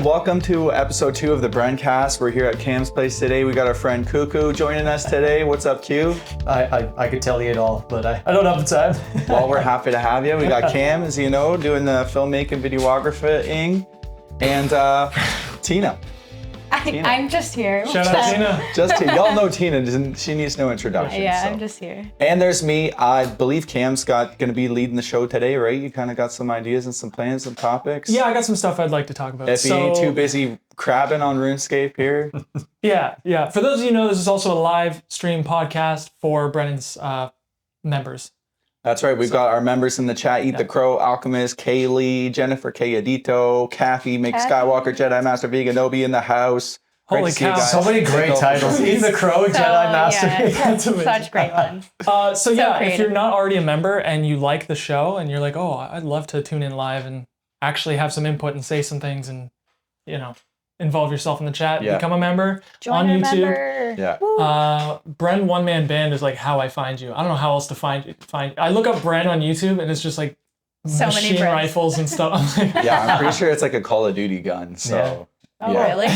Welcome to episode 2 of the BRENcast. We're here at Cam's place today. We got our friend 𝗕𝗥𝗘𝗡𝗰 joining us today. What's up, Q? I could tell you it all, but I don't have the time. Well, we're happy to have you. We got Cam, as you know, doing the filmmaking, videography, and Tina. I'm just here. Shout out Tina. Just Tina. Y'all know Tina. She needs no introduction. Yeah, so. I'm just here. And there's me. I believe Cam's going to be leading the show today, right? You kind of got some ideas and some plans and topics. Yeah, I got some stuff I'd like to talk about. If you ain't too busy crabbing on RuneScape here. Yeah. For those of you who know, this is also a live stream podcast for Brennan's members. That's right. We've got our members in the chat: 𝗕𝗥𝗘𝗡𝗰𝘀𝗁, Kaylee, Jennifer K. Kathy, Make Skywalker, Jedi Master Vegan, Obi in the house. Holy cow! So many great titles. 𝗕𝗥𝗘𝗡𝗃, Jedi Master. Yeah, That's amazing. such great ones. So yeah, if creative. you're not already a member and you like the show and you're like, oh, I'd love to tune in live and actually have some input and say some things and, involve yourself in the chat, become a member on YouTube. Member. Yeah. BREN One Man Band is like how I find you. I don't know how else to find you. I look up BREN on YouTube and it's just like So many machine BRENs. rifles and stuff. Yeah, I'm pretty sure it's like a Call of Duty gun. So. Oh, Yeah. really?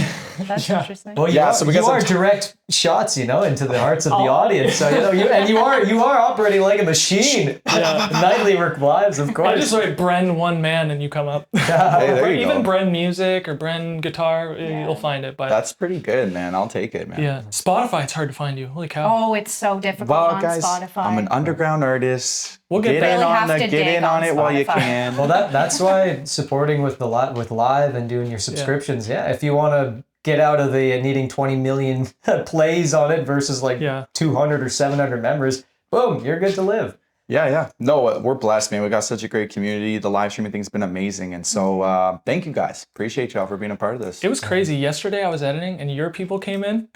That's interesting. Well, So we got you are some direct shots, into the hearts of the audience. So you are operating like a machine. Nightly work lives, of I course. just write BREN One Man and you come up. Hey, there you Even go. BREN Music or BREN Guitar, you'll find it. But That's pretty good, man. I'll take it, man. yeah, Spotify, it's hard to find you. Holy cow. Oh, it's so difficult Well, on guys, Spotify. I'm an underground artist. We'll get there. Really have to get dig in on on it while you Spotify. can. Well, that's why supporting with live and doing your subscriptions. Yeah, if you want to get out of the needing 20 million plays on it versus 200 or 700 members, boom, you're good to live. Yeah. No, we're blessed, man. We got such a great community. The live streaming thing's been amazing. And so thank you guys. Appreciate y'all for being a part of this. It was crazy. Yesterday I was editing and your people came in.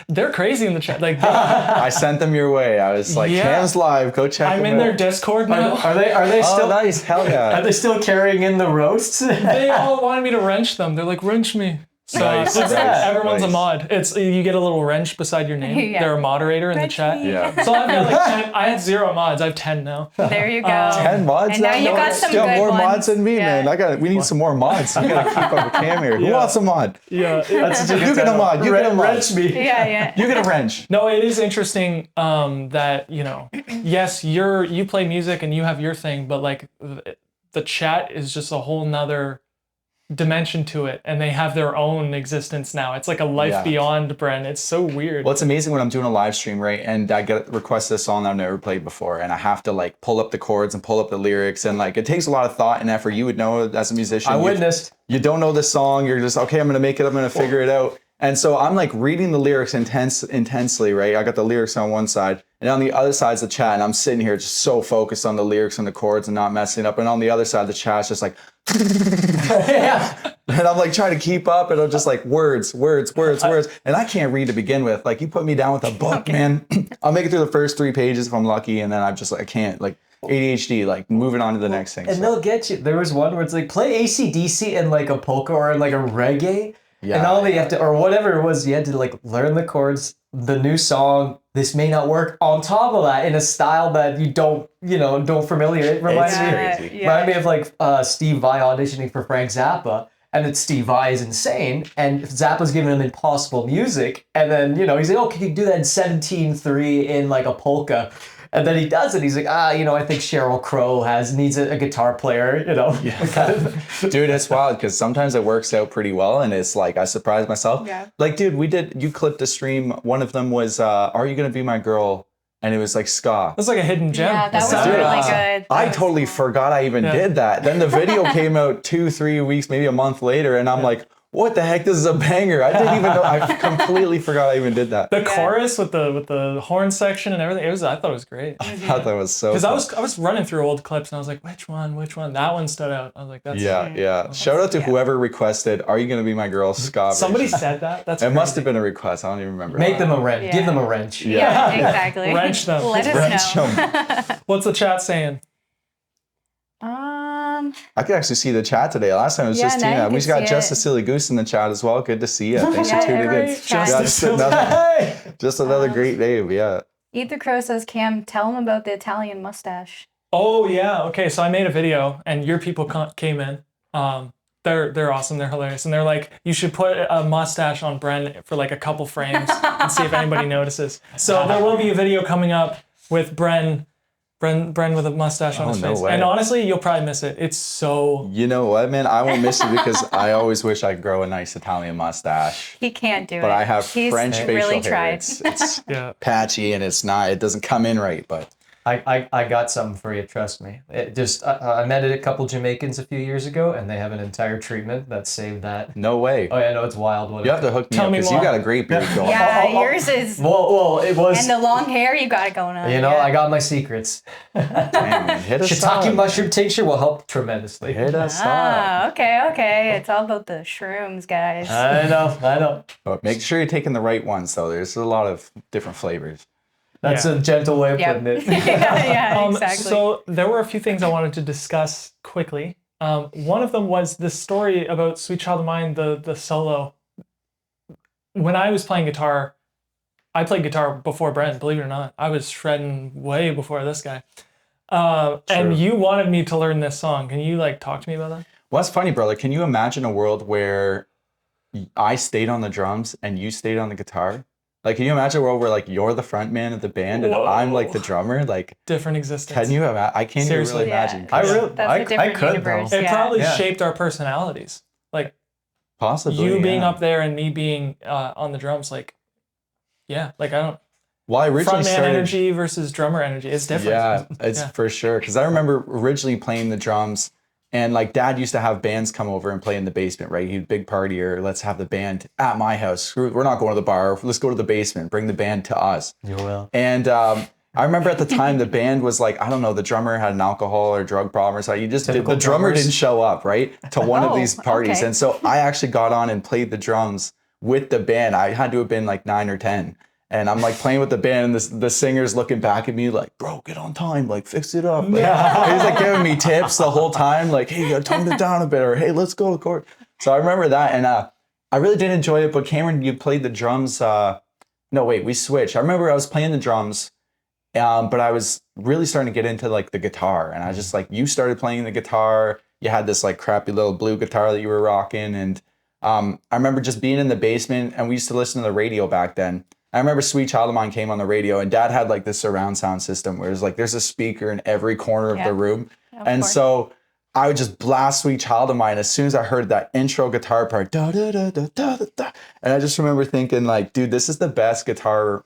They're crazy in the chat. Like I sent them your way. I was like, Yeah. Cam's live. Go check I'm them in out. their Discord now. Are they Oh, still nice. Hell are yeah. they still carrying in the roasts? They all wanted me to wrench them. They're like, wrench me. So Nice, it's- nice, everyone's nice. a mod. It's you get a little wrench beside your name. Yeah. They're a moderator in the Wrench chat. me. Yeah. So I've got like 10, I had 0 mods. I have 10 now. There you go. 10 mods And now you No, got some still good more ones. mods than me, Yeah. man. We need some more mods. We gotta keep up with Cam here. Who Yeah. wants a mod? Yeah. That's a You get a mod. You get a mod. Wrench me. Yeah. You get a wrench. No, it is interesting that, yes, you play music and you have your thing, but like the chat is just a whole nother dimension to it and they have their own existence now. It's like a life beyond BREN. It's so weird. Well, it's amazing when I'm doing a live stream, right? And I get requested a song I've never played before, and I have to pull up the chords and pull up the lyrics, and it takes a lot of thought and effort. You would know as a musician. I witnessed. You don't know the song. You're just okay. I'm gonna make it. I'm gonna figure it out. And so I'm reading the lyrics intensely, right? I got the lyrics on one side, and on the other side's the chat, and I'm sitting here just so focused on the lyrics and the chords and not messing up. And on the other side, the chat's just like, and I'm trying to keep up, and I'm just words, and I can't read to begin with. You put me down with a book, man. I'll make it through the first 3 pages if I'm lucky, and then I'm just I can't ADHD, moving on to the next thing. And they'll get you. There was one where it's play AC/DC in a polka or in a reggae. Yeah. And not only you have to, or whatever it was, you had to learn the chords, the new song. This may not work. On top of that, in a style that you don't familiar. It reminds me of Steve Vai auditioning for Frank Zappa. And then Steve Vai is insane, and Zappa's giving him impossible music. And then, he's like, oh, can you do that in 17/3 in a polka? And then he does it. He's like, I think Sheryl Crow needs a guitar player, Yeah. Dude, it's wild because sometimes it works out pretty well, and it's I surprised myself. Yeah. Dude, you clipped a stream. One of them was, Are You Gonna Be My Girl? And it was ska. That's like a hidden gem. Yeah, that was Dude, really good. I totally forgot I even did that. Then the video came out 2-3 weeks, maybe a month later, and I'm like, what the heck? This is a banger. I didn't even know. I completely forgot I even did that. The chorus with the horn section and everything, I thought it was great. I thought that was so Because cool. I was running through old clips and I was like, which one? That one stood out. I was like, that's Yeah. Shout out to whoever requested, Are You Gonna Be My Girl? Ska Somebody version. said that. That's It crazy. must have been a request. I don't even remember. Make them a wrench. Yeah. Give them a wrench. Yeah, exactly. Wrench them. Let us know. What's the chat saying? I could actually see the chat today. Last time it was Yeah, just now Tina. you We can got see Just it. a Silly Goose in the chat as well. Good to see you. Thanks for Yeah, tuning in. every chat. Just another great name. Yeah. 𝗕𝗥𝗘𝗡𝗃 says, Cam, tell him about the Italian mustache. Oh, yeah. Okay, so I made a video and your people came in. They're awesome. They're hilarious, and they're like, you should put a mustache on BREN for like a couple frames and see if anybody notices. So there will be a video coming up with BREN with a mustache on his face. way. And honestly, you'll probably miss it. It's so. You know what, man? I won't miss it because I always wish I could grow a nice Italian mustache. He can't do it. But I have He's French facial really hair. tried. It's Yeah. patchy and it doesn't come in right, but. I got something for you, trust me. It just I met a couple Jamaicans a few years ago, and they have an entire treatment that saved that. No way. Oh yeah, no, it's wild. What You have to hook me Tell up me because you more. got a great beard going. Yeah, yours is. well, it was. And the long hair you got it going on. You know, yeah. I got my secrets. Damn, man. Hit us Shiitake up. mushroom tincture will help tremendously. Hit us up. Ah, okay. It's all about the shrooms, guys. I know. But make sure you're taking the right ones, though. There's a lot of different flavors. That's Yeah. a gentle way of Yep. putting it. yeah, exactly. So there were a few things I wanted to discuss quickly. One of them was this story about Sweet Child of Mine, the solo. When I was playing guitar, I played guitar before BREN, believe it or not. I was shredding way before this guy. And you wanted me to learn this song. Can you like talk to me about that? Well, that's funny, brother. Can you imagine a world where I stayed on the drums and you stayed on the guitar? Like, can you imagine a world where like you're the front man of the band and I'm like the drummer? Like, Different existence. can you imagine? I can't even Seriously. really Yeah. imagine. I really, That's a I different could universe. though. It Yeah. probably Yeah. shaped our personalities. Like Possibly. you being yeah. up there and me being on the drums. Like, yeah, like I don't. Well, I originally Frontman started. energy versus drummer energy. It's different. Yeah, it's Yeah. for sure. Because I remember originally playing the drums, and like Dad used to have bands come over and play in the basement, right? He'd big partier. Let's have the band at my house. We're not going to the bar. Let's go to the basement. Bring the band to us. You will. And I remember at the time the band was like, I don't know, the drummer had an alcohol or drug problem or something. The Typical drummer drummers. didn't show up, right, to one of Oh, these parties. okay. And so I actually got on and played the drums with the band. I had to have been like 9 or 10. And I'm like playing with the band, and the singer's looking back at me like, bro, get on time, like fix it up. Like, and he's like giving me tips the whole time, like, hey, you gotta tone it down a bit, or hey, let's go to court. So I remember that, and I really did enjoy it. But Cameron, you played the drums. No, wait, we switched. I remember I was playing the drums, but I was really starting to get into like the guitar, and I just like you started playing the guitar. You had this like crappy little blue guitar that you were rocking, and I remember just being in the basement, and we used to listen to the radio back then. I remember Sweet Child of Mine came on the radio, and Dad had like this surround sound system where it's like there's a speaker in every corner of the room. Of And course. so I would just blast Sweet Child of Mine as soon as I heard that intro guitar part. Da, da, da, da, da, da, da. And I just remember thinking like, dude, this is the best guitar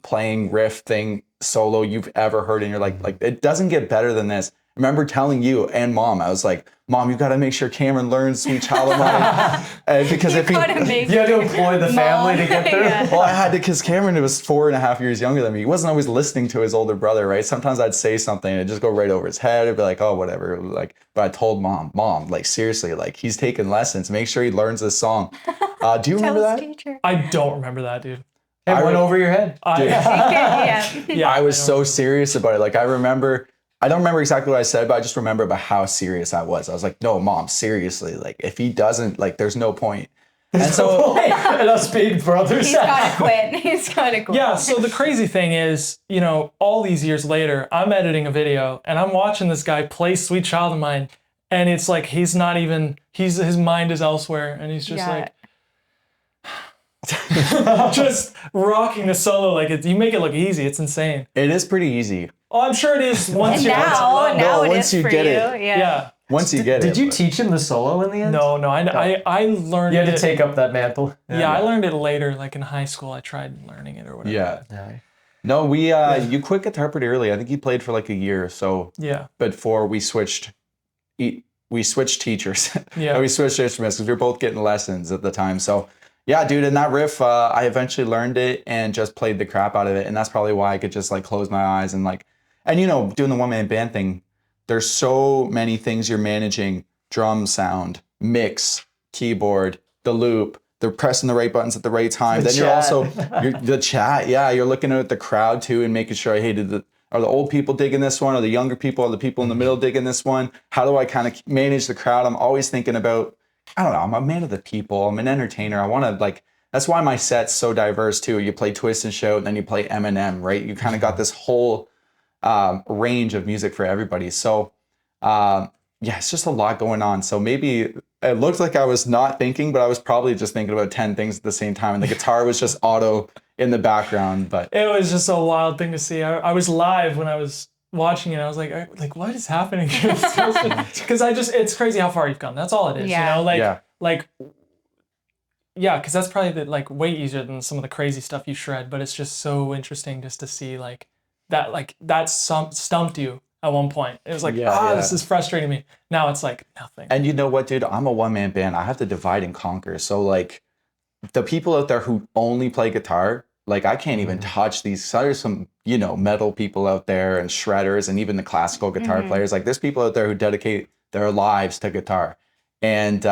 playing riff thing solo you've ever heard in your life. Like it doesn't get better than this. I remember telling you and Mom, I was like, Mom, you got to make sure Cameron learns Sweet Child of Mine. And because if he, gotta make You had to employ the family to get there. Yeah. well, I had to, because Cameron was 4.5 years younger than me. He wasn't always listening to his older brother, right? Sometimes I'd say something and it'd just go right over his head. It'd be like, oh, whatever. Like, but I told Mom, like seriously, like he's taking lessons. Make sure he learns this song. Do you remember Tell us, that? teacher. I don't remember that, dude. It I went would- over your head. Yeah. Yeah, I was don't so remember. serious about it. Like I don't remember exactly what I said, but I just remember about how serious I was. I was like, no, Mom, seriously. Like if he doesn't, like there's no point. And so and us being brothers. He's gotta quit. He's gotta quit. Yeah, so the crazy thing is, you know, all these years later, I'm editing a video and I'm watching this guy play Sweet Child of Mine, and it's like his mind is elsewhere, and he's just Yeah. like just rocking the solo like you make it look easy. It's insane. it is pretty easy. Oh, I'm sure it is once And you now No, it once is you for get you. it. Yeah. yeah. Once you get it. Did you but- teach him the solo in the end? No, I learned You had it. to take up that mantle. Yeah, I learned it later, like in high school. I tried learning it or whatever. Yeah. Yeah. No, you quit guitar pretty early. I think you played for like a year or so Yeah. before we switched teachers. Yeah. We switched instruments because we were both getting lessons at the time. So yeah, dude, and that riff, I eventually learned it and just played the crap out of it. And that's probably why I could just like close my eyes and like, and you know, doing the one-man band thing, there's so many things you're managing: drum sound, mix, keyboard, the loop, they're pressing the right buttons at the right time. Then you're also the chat. Yeah, you're looking at the crowd too and making sure, hey, are the old people digging this one? Are the younger people? Are the people in the middle digging this one? How do I kind of manage the crowd? I'm always thinking about, I don't know, I'm a man of the people. I'm an entertainer. I want to like, that's why my set's so diverse too. You play Twist and Shout, and then you play Eminem, right? You kind of got this whole range of music for everybody. So yeah, it's just a lot going on. So maybe it looked like I was not thinking, but I was probably just thinking about 10 things at the same time. And the guitar was just auto in the background. But it was just a wild thing to see. I was live when I was watching it. I was like, what is happening? Because it's crazy how far you've come. That's all it is. Yeah. You know, yeah, because that's probably way easier than some of the crazy stuff you shred. But it's just so interesting just to see that stumped you at one point. It was like, this is frustrating me. Now it's like nothing. And you know what, dude? I'm a one-man band. I have to divide and conquer. So like the people out there who only play guitar, like I can't even touch these. So there's some, you know, metal people out there and shredders and even the classical guitar players. Like there's people out there who dedicate their lives to guitar. And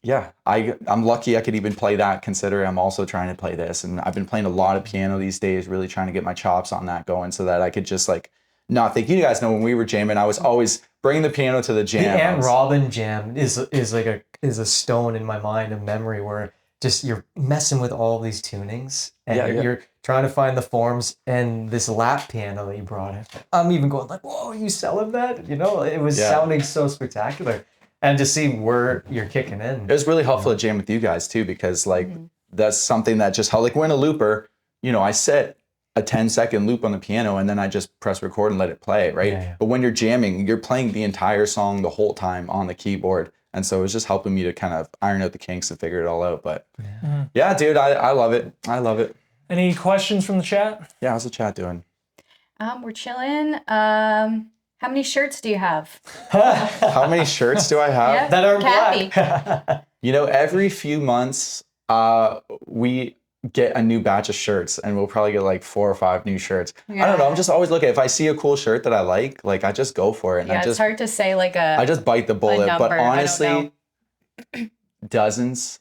yeah, I'm lucky I could even play that, considering I'm also trying to play this. And I've been playing a lot of piano these days, really trying to get my chops on that going so that I could just like not think. You guys know when we were jamming, I was always bringing the piano to the jam. The Aunt Robin jam is a stone in my mind of memory where just you're messing with all these tunings and you're trying to find the forms, and this lap piano that you brought in. I'm even going like, whoa, are you selling that? You know, it was sounding so spectacular. And to see where you're kicking in. It was really helpful to jam with you guys too, because like that's something that just how like when a looper, you know, I set a 10-second loop on the piano and then I just press record and let it play, right? Yeah. But when you're jamming, you're playing the entire song the whole time on the keyboard. And so it was just helping me to kind of iron out the kinks and figure it all out. But yeah, dude, I love it. I love it. Any questions from the chat? Yeah, how's the chat doing? We're chilling. How many shirts do you have? How many shirts do I have? Yep. That are Kathy. black. You know, every few months, we get a new batch of shirts, and we'll probably get like 4 or 5 new shirts. I don't know. I'm just always looking. If I see a cool shirt that I like I just go for it. And It's hard to say like I just bite the bullet. number. But honestly, dozens.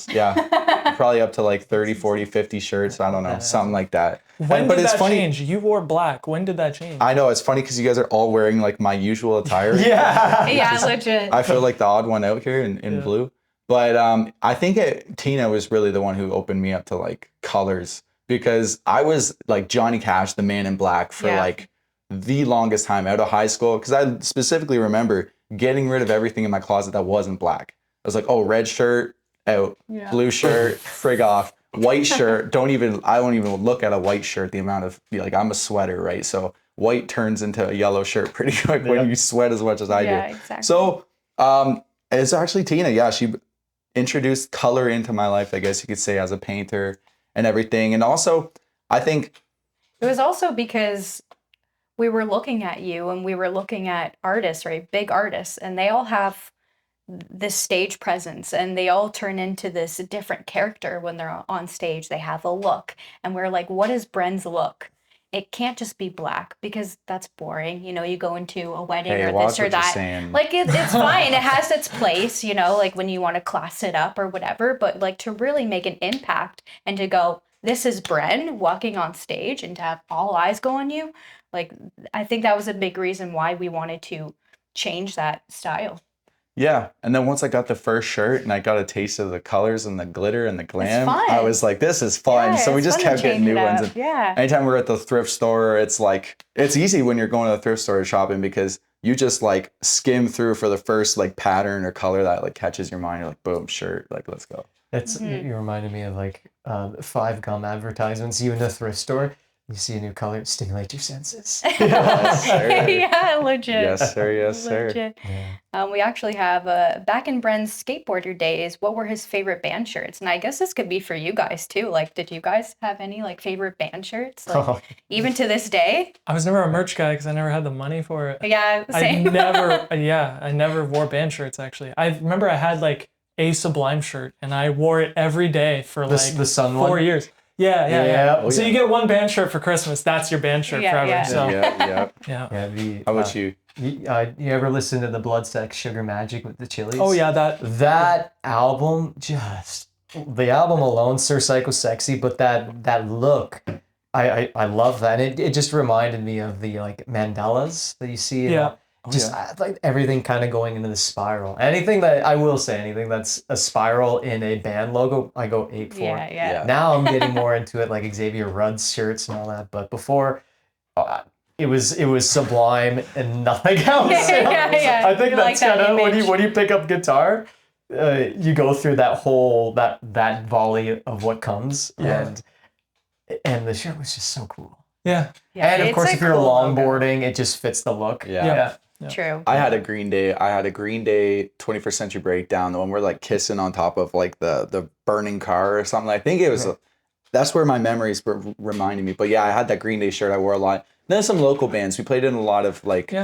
Yeah. Probably up to like 30, 40, 50 shirts. I don't know. Something like that. When did that change? You wore black. When did that change? I know. It's funny because you guys are all wearing like my usual attire. Yeah, legit. I feel like the odd one out here in blue. But I think Tina was really the one who opened me up to like colors, because I was like Johnny Cash, the Man in Black, for like the longest time out of high school. Because I specifically remember getting rid of everything in my closet that wasn't black. I was like, oh, red shirt, out. Blue shirt, frig off. White shirt, I don't even look at a white shirt. The amount of, like, I'm a sweater, right? So white turns into a yellow shirt pretty quick when you sweat as much as I do. Exactly. So it's actually Tina. Yeah, she introduced color into my life, I guess you could say, as a painter and everything. And also, I think it was also because we were looking at you and we were looking at artists, right? Big artists, and they all have this stage presence and they all turn into this different character when they're on stage. They have a look, and we're like, what is BREN's look? It can't just be black, because that's boring. You know, you go into a wedding or this or that. Like it's fine. It has its place, you know, like when you want to class it up or whatever. But like to really make an impact and to go, this is BREN walking on stage, and to have all eyes go on you. Like, I think that was a big reason why we wanted to change that style. Yeah, and then once I got the first shirt and I got a taste of the colors and the glitter and the glam, I was like, this is fun. So we just kept getting new ones. And anytime we're at the thrift store, it's like, it's easy when you're going to the thrift store shopping, because you just like skim through for the first like pattern or color that like catches your mind. You're like, boom, shirt, like, let's go. It's you reminded me of like 5 gum advertisements. You in the thrift store, you see a new color, stimulate your senses. Yes, sir. Yeah, legit. Yes, sir. Yes, sir. Legit. We actually have back in BREN's skateboarder days, what were his favorite band shirts? And I guess this could be for you guys too. Like, did you guys have any like favorite band shirts? Like, even to this day? I was never a merch guy because I never had the money for it. Yeah, same. I never wore band shirts actually. I remember I had like a Sublime shirt and I wore it every day for like the sun 4 years. Yeah. Oh, so you get one band shirt for Christmas. That's your band shirt forever. Yeah. So Yeah. How about you? You ever listen to the Blood Sex Sugar Magic with the Chili's? Oh yeah, that album, just the album alone, Sir Psycho Sexy, but that look, I love that. And it just reminded me of the like mandalas that you see. Like everything kind of going into the spiral. Anything that's a spiral in a band logo, I go ape for. Yeah. Now I'm getting more into it, like Xavier Rudd's shirts and all that. But before, it was sublime and nothing else. Yeah. I think You that's like that kind of image. when you pick up guitar, you go through that whole that volley of what comes, and the shirt was just so cool. Yeah. And of it's course, a if you're cool logo. longboarding, it just fits the look. Yeah. True. I had a Green Day 21st Century Breakdown, the one where like kissing on top of like the burning car or something. I think it was that's where my memories were reminding me. But yeah, I had that Green Day shirt I wore a lot. Then some local bands. We played in a lot of like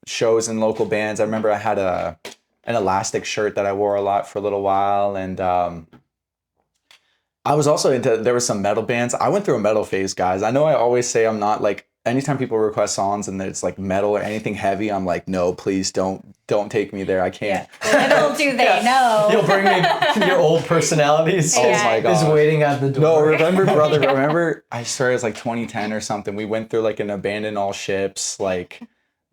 shows in local bands. I remember I had an elastic shirt that I wore a lot for a little while, and I was also there were some metal bands. I went through a metal phase, guys. I know I always say I'm not like, anytime people request songs and it's like metal or anything heavy, I'm like, no, please don't take me there. I can't. Little do they know. You'll bring me your old personalities. Oh my God. Is waiting at the door. No, remember, brother, remember I started, it was like 2010 or something. We went through like an Abandon All Ships, like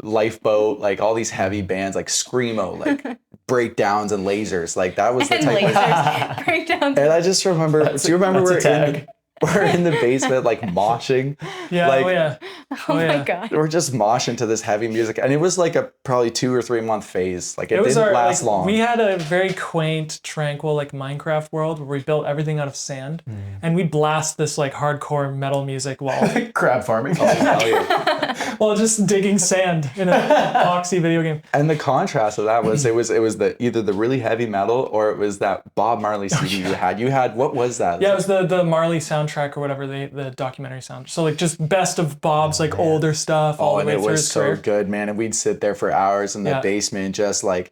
Lifeboat, like all these heavy bands, like Screamo, like Breakdowns and Lasers. Like that was the And type of... lasers. Breakdowns. And I just remember, do you remember we're in the basement like moshing? Yeah. Like, Oh my God. we're just moshing to this heavy music. And it was like a probably 2 or 3 month phase. Like it didn't last long. We had a very quaint, tranquil, like Minecraft world where we built everything out of sand, and we blast this like hardcore metal music while Crab farming. Oh, hell yeah. while just digging sand in a boxy video game. And the contrast of that was it was either the really heavy metal or it was that Bob Marley CD you had. You had, what was that? Yeah, it was the Marley soundtrack or whatever, the documentary sound. So like just best of Bob's like older stuff all the and way it through was his so career. good, man. And we'd sit there for hours in the basement, just like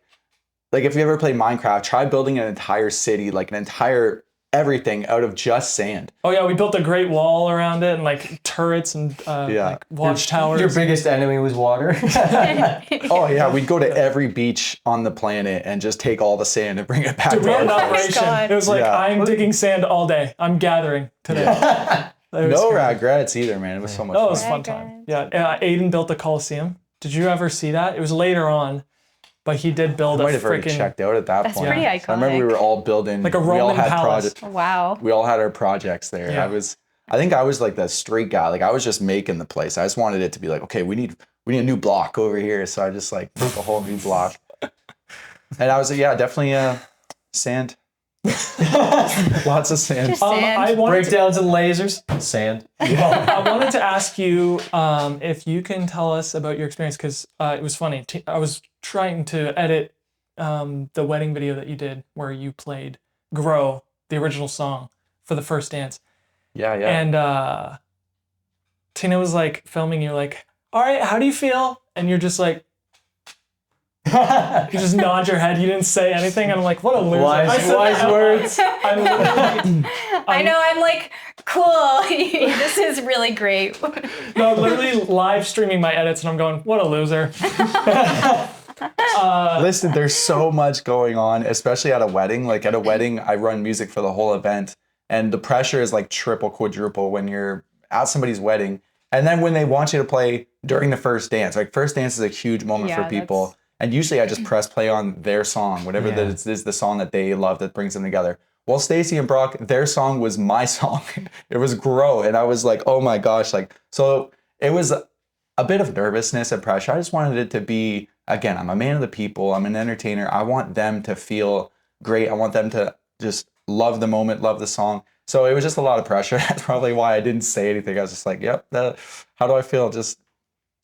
if you ever played Minecraft, try building an entire city, like an entire everything out of just sand. Oh yeah, we built a great wall around it and like turrets and like watchtowers. Your biggest enemy was water. Oh yeah, we'd go to every beach on the planet and just take all the sand and bring it back. Dude, we had an to our operation. God. It was like, Yeah. I'm digging sand all day. I'm gathering today. No regrets either, man. It was so much Oh, it fun. was a fun time. Yeah, Aiden built the Coliseum. Did you ever see that? It was later on, but he did build I a might have already freaking checked out at that That's point. pretty I remember we iconic. were all building Like a we all Roman had palace. projects. Wow. We all had our projects there. Yeah. I think I was like the street guy. Like I was just making the place. I just wanted it to be like, okay, we need a new block over here. So I just like took a whole new block. And I was definitely sand. Lots of sand. Just sand. I wanted to, Breakdowns and lasers. Sand. I wanted to ask you if you can tell us about your experience, because it was funny. I was trying to edit the wedding video that you did where you played Grow, the original song, for the first dance. Yeah. And Tina was like filming you, like, all right, how do you feel? And you're just like, you just nod your head. You didn't say anything. And I'm like, what a loser. Wise words. I'm literally, I know, I'm like, cool. This is really great. no, literally live streaming my edits, and I'm going, what a loser. Listen, there's so much going on, especially at a wedding. Like at a wedding, I run music for the whole event, and the pressure is like triple, quadruple when you're at somebody's wedding. And then when they want you to play during the first dance, like first dance is a huge moment for people. And usually I just press play on their song, whatever that is the song that they love that brings them together. Well, Stacy and Brock, their song was my song. It was Grow. And I was like, oh my gosh. Like, so it was a bit of nervousness and pressure. I just wanted it to be, again, I'm a man of the people. I'm an entertainer. I want them to feel great. I want them to just love the moment, love the song. So it was just a lot of pressure. That's probably why I didn't say anything. I was just like, yep, how do I feel? Just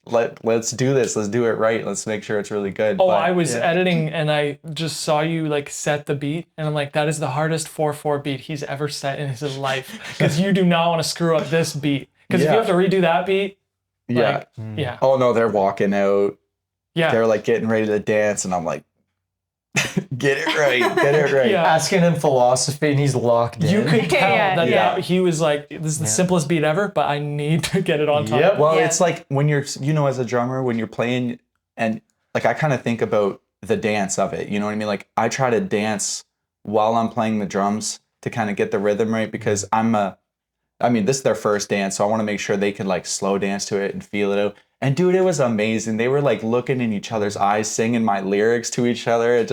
let's do this. Let's do it right. Let's make sure it's really good. Oh, I was editing and I just saw you like set the beat, and I'm like, that is the hardest 4/4 beat he's ever set in his life, because you do not want to screw up this beat. Because if you have to redo that beat, like, yeah. Oh no, they're walking out. Yeah. They're like getting ready to dance, and I'm like, get it right. Yeah. Asking him philosophy, and he's locked in. You could tell Yeah. that he was like, this is the simplest beat ever, but I need to get it on time. Yep. Well, it's like when you're, as a drummer, when you're playing, and like I kind of think about the dance of it. You know what I mean? Like I try to dance while I'm playing the drums to kind of get the rhythm right, because this is their first dance, so I want to make sure they can like slow dance to it and feel it out. And dude, it was amazing. They were like looking in each other's eyes, singing my lyrics to each other. It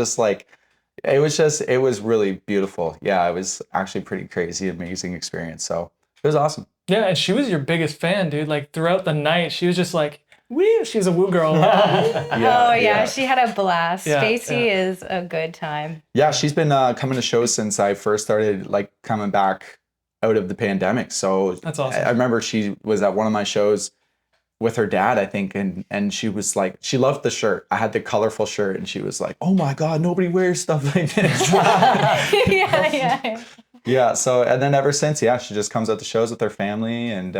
was really beautiful. Yeah, it was actually pretty crazy, amazing experience. So it was awesome. Yeah, and she was your biggest fan, dude. Like throughout the night, she was just like, Woo, she's a woo girl. She had a blast. Yeah, Stacy is a good time. Yeah, she's been coming to shows since I first started like coming back out of the pandemic. So That's awesome. I remember she was at one of my shows with her dad, I think, and she was like, she loved the shirt. I had the colorful shirt, and she was like, "Oh my God, nobody wears stuff like this." Yeah. Yeah. So and then ever since, yeah, she just comes out to shows with her family and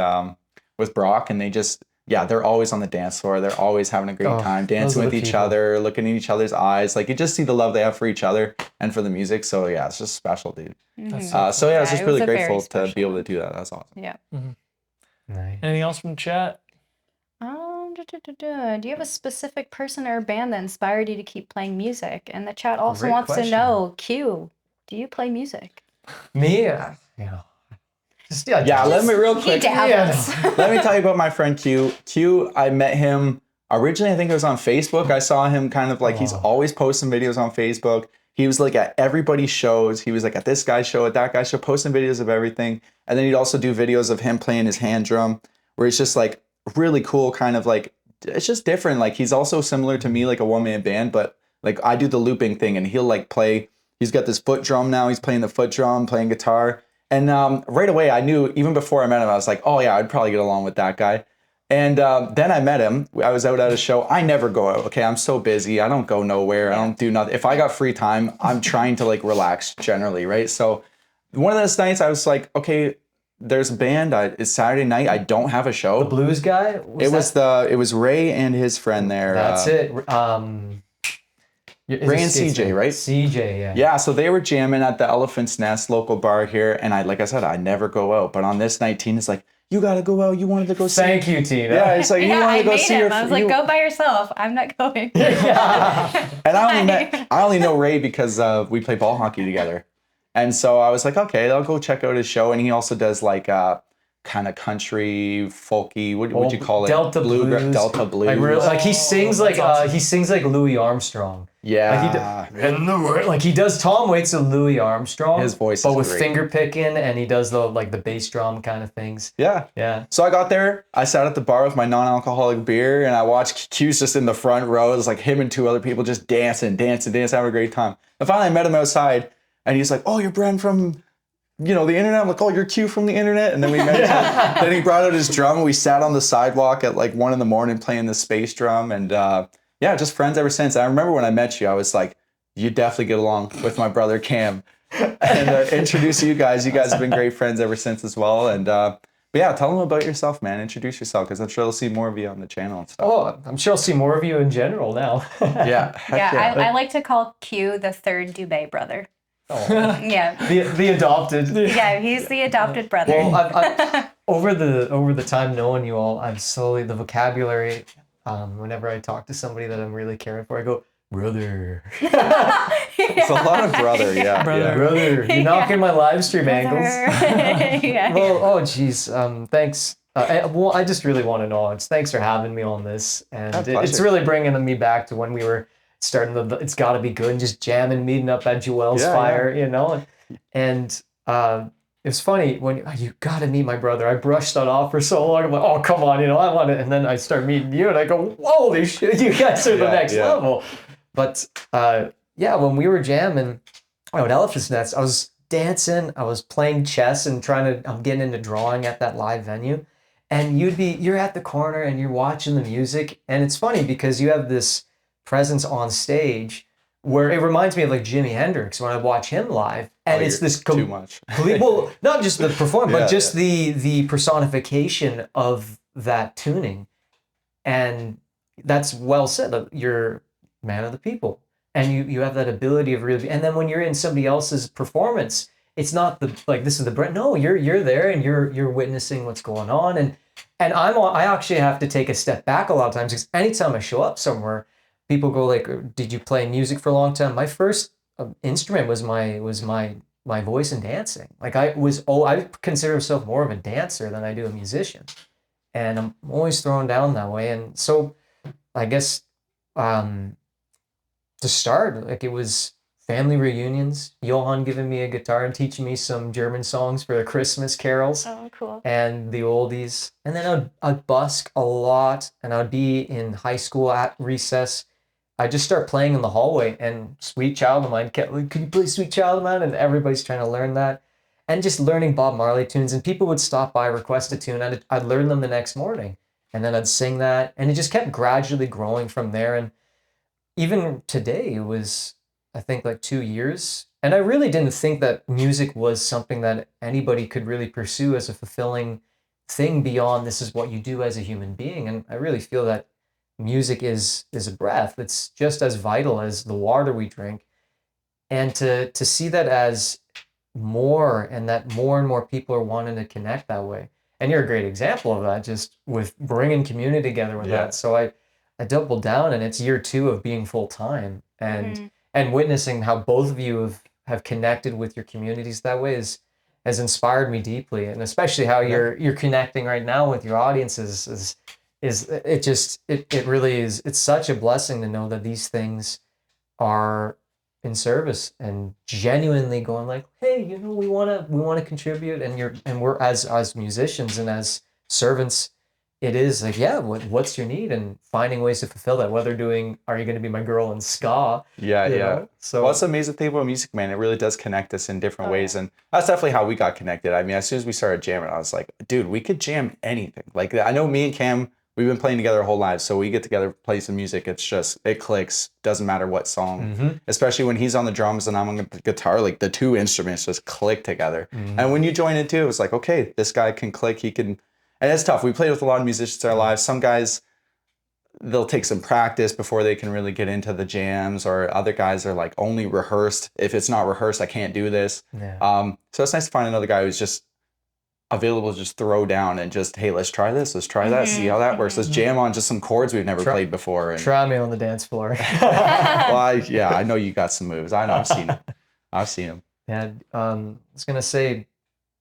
with Brock, and they just. Yeah, they're always on the dance floor. They're always having a great time, dancing with each other, looking in each other's eyes. Like you just see the love they have for each other and for the music. So yeah, it's just special, dude. So yeah, I was just really grateful to be able to do that. That's awesome. Yeah. Nice. Anything else from chat? Do you have a specific person or band that inspired you to keep playing music? And the chat also Great wants question. to know, Q, do you play music? Me, Yeah, let me real quick. dabbles. Let me tell you about my friend Q. Q, I met him originally, I think it was on Facebook. I saw him kind of like, he's always posting videos on Facebook. He was like at everybody's shows. He was like at this guy's show, at that guy's show, posting videos of everything. And then he'd also do videos of him playing his hand drum, where he's just like really cool, kind of like, it's just different. Like he's also similar to me, like a one-man band, but like I do the looping thing and he'll like play, he's got this foot drum now. He's playing the foot drum, playing guitar. And right away, I knew, even before I met him, I was like, oh yeah, I'd probably get along with that guy. And then I met him. I was out at a show. I never go out, okay? I'm so busy. I don't go nowhere. I don't do nothing. If I got free time, I'm trying to like relax generally, right? So one of those nights, I was like, okay, there's a band. It's Saturday night. I don't have a show. The blues guy? It was Ray and his friend there. That's it. Ray and CJ, right? CJ, yeah. Yeah, so they were jamming at the Elephant's Nest local bar here, and like I said, I never go out. But on this night, Tina's like, "You gotta go out. You wanted to go see." Thank you, Tina. Yeah, it's like you wanted to go see her. I was like, go by yourself. I'm not going. And I only know Ray because we play ball hockey together, and so I was like, okay, I'll go check out his show. And he also does like kind of country folky. What would you call it? Delta blues. Delta blues. Like he sings like Louis Armstrong. Yeah. Like he does Tom Waits of Louis Armstrong. His voice but is with great. finger picking, and he does the bass drum kind of things. Yeah. Yeah. So I got there, I sat at the bar with my non-alcoholic beer, and I watched Q's just in the front row. It was like him and two other people just dancing, having a great time. And finally I met him outside, and he's like, "Oh, you're Bren from, the internet?" I'm like, "Oh, you're Q from the internet." And then we met each other. Then he brought out his drum, and we sat on the sidewalk at like 1 a.m. playing the space drum, and yeah, just friends ever since. I remember when I met you, I was like, you definitely get along with my brother Cam. And introduce you guys. You guys have been great friends ever since as well. And but yeah, tell them about yourself, man. Introduce yourself, because I'm sure they'll see more of you on the channel and stuff. Oh, I'm sure I'll see more of you in general now. Yeah. I like to call Q the third Dubé brother. Oh. Yeah. The adopted. Yeah, he's the adopted brother. Well, I've over the time knowing you all, I've slowly, the vocabulary, whenever I talk to somebody that I'm really caring for, I go, brother. It's a lot of brother, yeah. Brother. You're knocking my live stream angles. Yeah. Well, oh geez, thanks. I just really want to know. Thanks for having me on this, and it's really bringing me back to when we were starting It's Gotta Be Good and just jamming, meeting up at Joel's Fire, and it's funny when you gotta meet my brother. I brushed that off for so long. I'm like, oh come on, I want it, and then I start meeting you, and I go, holy shit, you guys are the next level. But when we were jamming at Elephant's Nest, I was dancing, I was playing chess and I'm getting into drawing at that live venue. And you're at the corner and you're watching the music. And it's funny because you have this presence on stage where it reminds me of like Jimi Hendrix when I watch him live. And it's this too much. Well, not just the performance, but just the personification of that tuning. And that's well said. You're man of the people. And you have that ability of really, and then when you're in somebody else's performance, it's not this is the BREN. No, you're there and you're witnessing what's going on. And I actually have to take a step back a lot of times, because anytime I show up somewhere, people go like, "Did you play music for a long time?" My first instrument was my voice and dancing. Like I consider myself more of a dancer than I do a musician, and I'm always thrown down that way. And so I guess to start, like it was family reunions, Johan giving me a guitar and teaching me some German songs for the Christmas carols. Oh, cool. And the oldies. And then I'd busk a lot, and I'd be in high school at recess. I'd just start playing in the hallway, and Sweet Child of Mine kept like, "Can you play Sweet Child of Mine?" And everybody's trying to learn that. And just learning Bob Marley tunes, and people would stop by, request a tune, and I'd learn them the next morning. And then I'd sing that, and it just kept gradually growing from there. And even today, it was, I think, like 2 years. And I really didn't think that music was something that anybody could really pursue as a fulfilling thing beyond this is what you do as a human being. And I really feel that music is a breath. It's just as vital as the water we drink. And to see that as more, and that more and more people are wanting to connect that way. And you're a great example of that, just with bringing community together with that. So I doubled down, and it's year 2 of being full time, and witnessing how both of you have connected with your communities that way has inspired me deeply. And especially how you're connecting right now with your audiences it really is. It's such a blessing to know that these things are in service and genuinely going like, hey, you know, we want to contribute, and we're as musicians and as servants, it is like, yeah, what's your need, and finding ways to fulfill that, whether doing Are You Gonna Be My Girl in ska. Know? So that's the amazing thing about music, man. It really does connect us in different ways. And that's definitely how we got connected. I mean, as soon as we started jamming, I was like, dude, we could jam anything. Like, I know me and Cam, we've been playing together our whole lives, so we get together, play some music. It's just, it clicks. Doesn't matter what song. Especially when he's on the drums and I'm on the guitar, like the two instruments just click together. And when you join in too, it's like, okay, this guy can click, he can. And it's tough. We played with a lot of musicians in our lives. Some guys, they'll take some practice before they can really get into the jams, or other guys are like only rehearsed. If it's not rehearsed, I can't do this. So it's nice to find another guy who's just available to just throw down and just, hey, let's try this, let's try that, see how that works. Let's jam on just some chords we've never played before. And, try me on the dance floor. well, I know you got some moves. I know, I've seen them. Yeah, I was gonna say,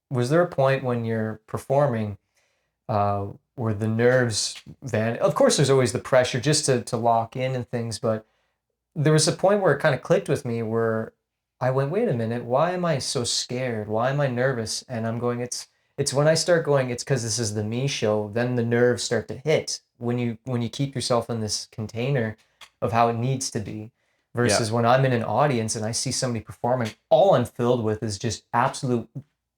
was there a point when you're performing where the nerves of course there's always the pressure just to lock in and things, but there was a point where it kind of clicked with me where I went, wait a minute, why am I so scared? Why am I nervous? And I'm going, it's when I start going, it's because this is the me show, then the nerves start to hit when you keep yourself in this container of how it needs to be, versus when I'm in an audience and I see somebody performing, all I'm filled with is just absolute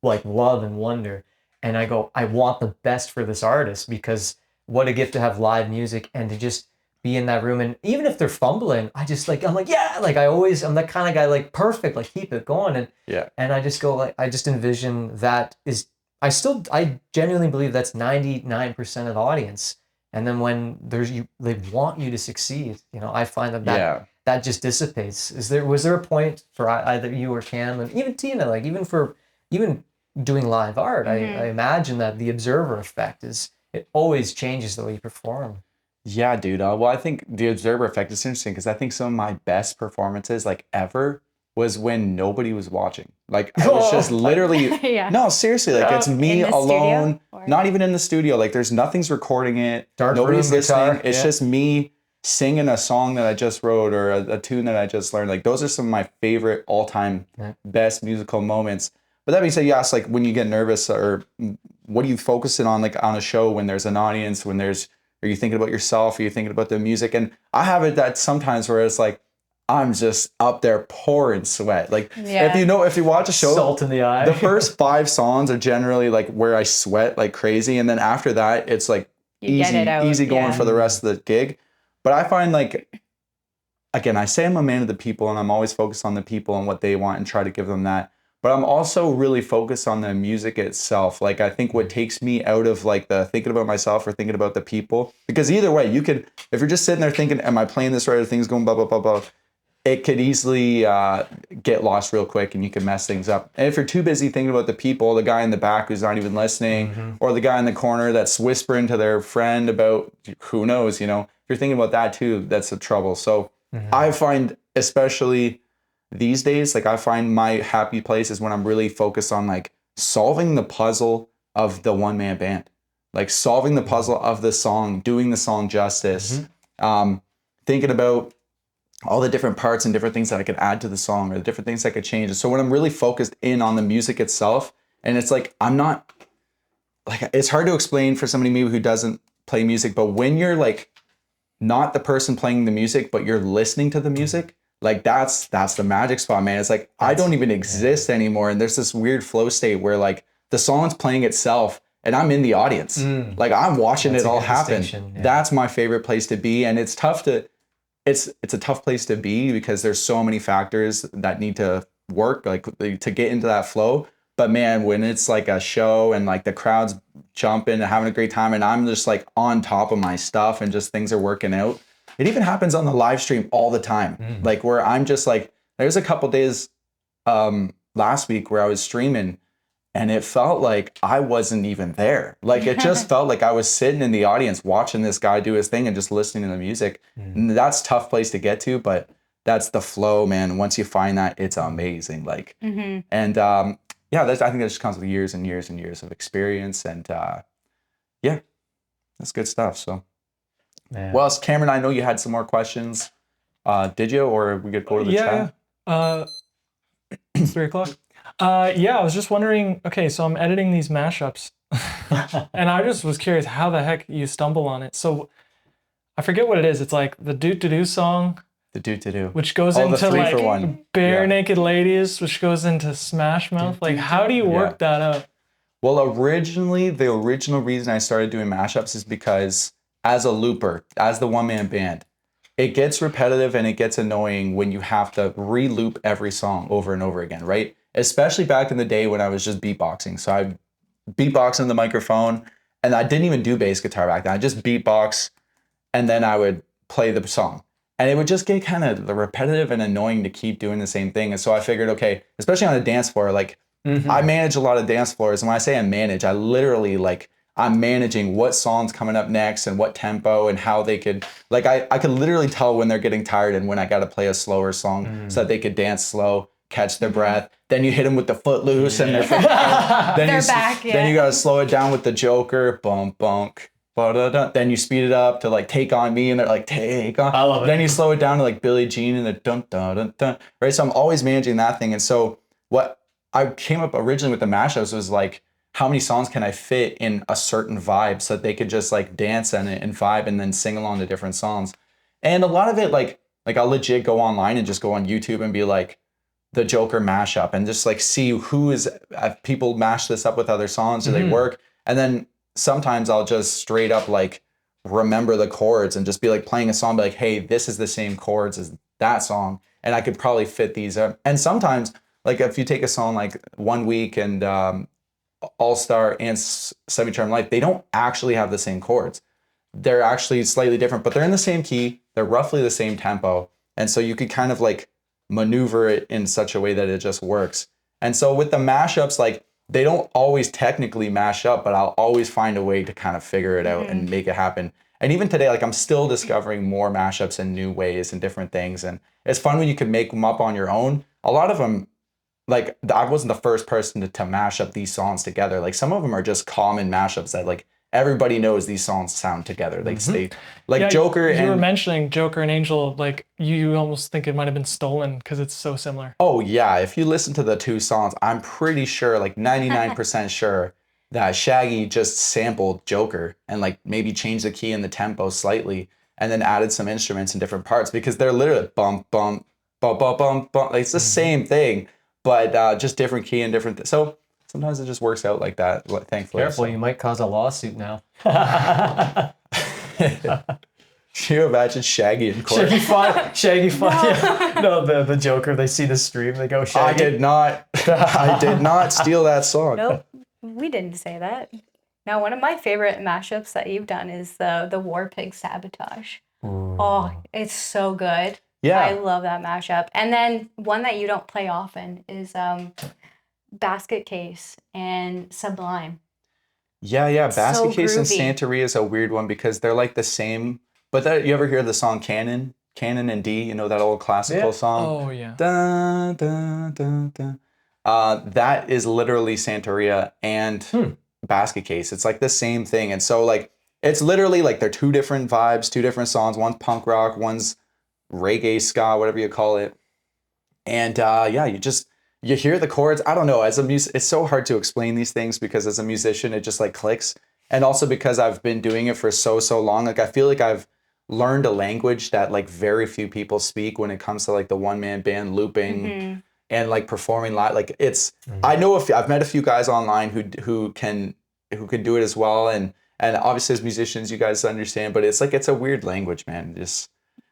like love and wonder. And I go, I want the best for this artist, because what a gift to have live music and to just be in that room. And even if they're fumbling, I'm like, yeah, like I'm that kind of guy, like perfect, like keep it going. And I just go like, I just envision that is, I genuinely believe that's 99% of the audience. And then when they want you to succeed, you know, I find that just dissipates. Was there a point for either you or Cam, and even Tina, like even doing live art, I imagine that the observer effect it always changes the way you perform. Yeah, dude. Well, I think the observer effect is interesting, because I think some of my best performances, like ever, was when nobody was watching. Like I was just literally, no, seriously, like it's me alone, not even in the studio. Like nothing's recording it. Nobody's listening. It's just me singing a song that I just wrote, or a tune that I just learned. Like those are some of my favorite all-time best musical moments. But that being said, you asked like when you get nervous, or what are you focusing on, like on a show when there's an audience, are you thinking about yourself? Are you thinking about the music? And I have it that sometimes where it's like, I'm just up there pouring sweat. Like if you watch a show, salt in the eye, the first 5 songs are generally like where I sweat like crazy. And then after that, it's like easy going for the rest of the gig. But I find like, again, I say I'm a man of the people, and I'm always focused on the people and what they want and try to give them that. But I'm also really focused on the music itself. Like I think what takes me out of like the thinking about myself or thinking about the people, because either way, you could, if you're just sitting there thinking, am I playing this right? Or things going blah, blah, blah, blah, it could easily get lost real quick, and you can mess things up. And if you're too busy thinking about the people, the guy in the back who's not even listening, or the guy in the corner that's whispering to their friend about who knows, you know, if you're thinking about that too, that's the trouble. So I find, especially these days, like I find my happy place is when I'm really focused on like solving the puzzle of the one-man band, like solving the puzzle of the song, doing the song justice, thinking about all the different parts and different things that I could add to the song or the different things I could change. So when I'm really focused in on the music itself, and it's like, I'm not like, it's hard to explain for somebody maybe who doesn't play music, but when you're like not the person playing the music, but you're listening to the music, like that's the magic spot, man. It's like, I don't even exist anymore. And there's this weird flow state where like the song's playing itself and I'm in the audience. Like I'm watching it all happen. Yeah. That's my favorite place to be. And it's tough to, it's a tough place to be because there's so many factors that need to work like to get into that flow. But man, when it's like a show and like the crowd's jumping and having a great time and I'm just like on top of my stuff and just things are working out. It even happens on the live stream all the time. Like where I'm just like, there's a couple days last week where I was streaming and it felt like I wasn't even there. Like it just felt like I was sitting in the audience watching this guy do his thing and just listening to the music. And that's a tough place to get to, but that's the flow, man. Once you find that, it's amazing. Like, and yeah, I think that just comes with years and years and years of experience. And yeah, that's good stuff. So, well, Cameron, I know you had some more questions. Did you, or we could go to the chat? Yeah. 3 o'clock. Yeah, I was just wondering, okay, so I'm editing these mashups and I just was curious how the heck you stumble on it. So I forget what it is. It's like the 𝗕𝗥𝗘𝗡𝗡𝗃 song. The 𝗕𝗥𝗘𝗡𝗃. Which goes into like Bare Naked Ladies, which goes into Smash Mouth. Like, how do you work that out? Well, originally, the original reason I started doing mashups is because as a looper, as the one-man band, it gets repetitive and it gets annoying when you have to re-loop every song over and over again, right? Especially back in the day when I was just beatboxing. So I beatbox in the microphone and I didn't even do bass guitar back then. I just beatbox and then I would play the song. And it would just get kind of repetitive and annoying to keep doing the same thing. And so I figured, okay, especially on a dance floor, like I manage a lot of dance floors. And when I say I manage, I literally like, I'm managing what song's coming up next and what tempo and how they could, like I could literally tell when they're getting tired and when I got to play a slower song so that they could dance slow, catch their breath. Then you hit them with the footloose and they're back. Then you got to slow it down with the Joker, bump, bunk. Then you speed it up to like Take On Me and they're like take on. I love it. Then you slow it down to like Billie Jean and the dun dun dun dun. Right. So I'm always managing that thing. And so what I came up originally with the mashups was like, how many songs can I fit in a certain vibe so that they could just like dance in it and vibe and then sing along to different songs. And a lot of it like I'll legit go online and just go on YouTube and be like the Joker mashup and just like see who is people mash this up with other songs. Do they work? And then sometimes I'll just straight up like remember the chords and just be like playing a song, be like, hey, this is the same chords as that song. And I could probably fit these up. And sometimes like if you take a song like 1 Week and All-Star and Semi-Charmed Life, they don't actually have the same chords. They're actually slightly different, but they're in the same key. They're roughly the same tempo. And so you could kind of like maneuver it in such a way that it just works. And so with the mashups, like they don't always technically mash up, but I'll always find a way to kind of figure it out and make it happen. And even today, like I'm still discovering more mashups in new ways and different things. And it's fun when you can make them up on your own. A lot of them, like I wasn't the first person to mash up these songs together. Like some of them are just common mashups that like everybody knows these songs sound together. Like they, like Joker you were mentioning Joker and Angel, like you almost think it might have been stolen because it's so similar. Oh yeah, if you listen to the two songs, I'm pretty sure, like 99% sure that Shaggy just sampled Joker and like maybe changed the key and the tempo slightly and then added some instruments in different parts because they're literally bump, bump, bump, bump, bump, bump. Like, it's the same thing, but just different key and different. So sometimes it just works out like that, thankfully. Careful, you might cause a lawsuit now. Can you imagine Shaggy in court? Shaggy fun. Yeah. No, the Joker, they see the stream, they go, Shaggy. I did not steal that song. Nope, we didn't say that. Now, one of my favorite mashups that you've done is the War Pig Sabotage. Ooh. Oh, it's so good. Yeah. I love that mashup. And then one that you don't play often is Basket Case and Sublime. Yeah. Basket Case and Santeria is a weird one because they're like the same. But you ever hear the song Canon and D? You know that old classical song? Oh, yeah. Dun, dun, dun, dun. That is literally Santeria and Basket Case. It's like the same thing. And so like, it's literally like they're two different vibes, two different songs. One's punk rock, one's reggae, ska, whatever you call it. And yeah, you hear the chords. I don't know, it's so hard to explain these things because as a musician, it just like clicks. And also because I've been doing it for so long, like I feel like I've learned a language that like very few people speak when it comes to like the one-man band looping and like performing live. Like I know I've met a few guys online who can do it as well. And obviously as musicians, you guys understand, but it's like, it's a weird language, man.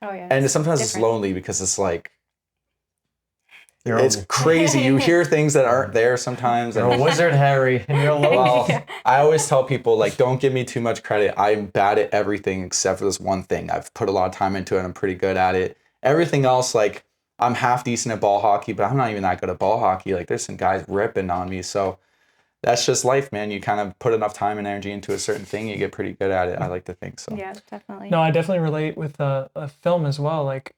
And sometimes it's lonely because it's like, it's crazy. You hear things that aren't there sometimes. You're a wizard, Harry, and you're alone. Well, I always tell people, like, don't give me too much credit. I'm bad at everything except for this one thing. I've put a lot of time into it. I'm pretty good at it. Everything else, like, I'm half decent at ball hockey, but I'm not even that good at ball hockey. Like, there's some guys ripping on me. So that's just life, man. You kind of put enough time and energy into a certain thing, you get pretty good at it. I like to think so. Yeah, definitely. No, I definitely relate with a film as well. Like,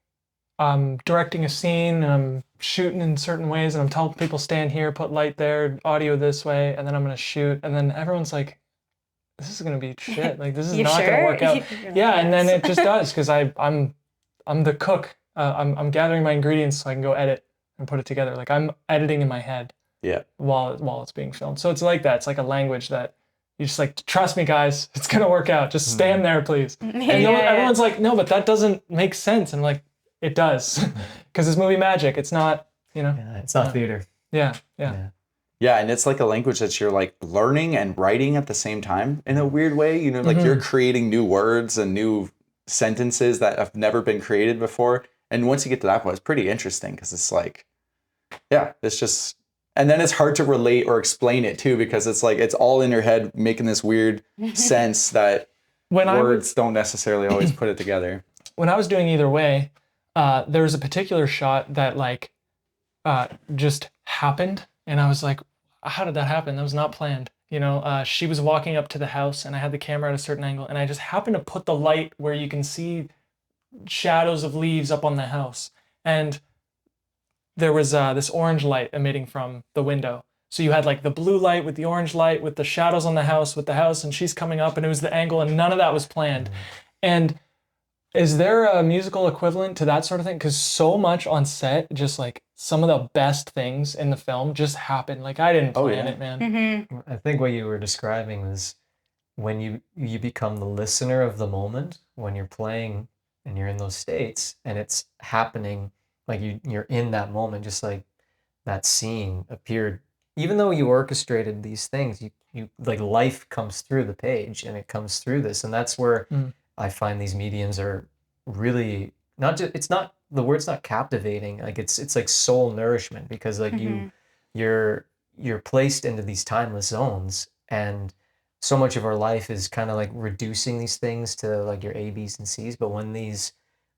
I'm directing a scene and I'm shooting in certain ways and I'm telling people stand here, put light there, audio this way, and then I'm going to shoot. And then everyone's like, this is going to be shit. Like, this is not going to work out. Yeah, and then it just does because I'm the cook. I'm gathering my ingredients so I can go edit and put it together. Like, I'm editing in my head while it's being filmed. So it's like that. It's like a language that you just like, trust me, guys, it's going to work out. Just stand there, please. And everyone's like, no, but that doesn't make sense. And I'm like, it does, because it's movie magic. It's not, it's not theater. Yeah, and it's like a language that you're like learning and writing at the same time in a weird way. Like you're creating new words and new sentences that have never been created before. And once you get to that point, it's pretty interesting because it's like, it's just, and then it's hard to relate or explain it too, because it's like, it's all in your head making this weird sense that words don't necessarily always put it together. When I was doing Either Way, there was a particular shot that like just happened, and I was like, how did that happen? That was not planned. She was walking up to the house and I had the camera at a certain angle and I just happened to put the light where you can see shadows of leaves up on the house, and there was this orange light emitting from the window. So you had like the blue light with the orange light with the shadows on the house and she's coming up, and it was the angle, and none of that was planned. And is there a musical equivalent to that sort of thing? Because so much on set, just like some of the best things in the film just happened. Like, I didn't plan it, man. I think what you were describing was when you become the listener of the moment, when you're playing and you're in those states and it's happening, like you're in that moment, just like that scene appeared. Even though you orchestrated these things, you like life comes through the page and it comes through this. And that's where I find these mediums are really not just, the word's not captivating. Like it's like soul nourishment, because like you're placed into these timeless zones, and so much of our life is kind of like reducing these things to like your A, B's, and C's. But when these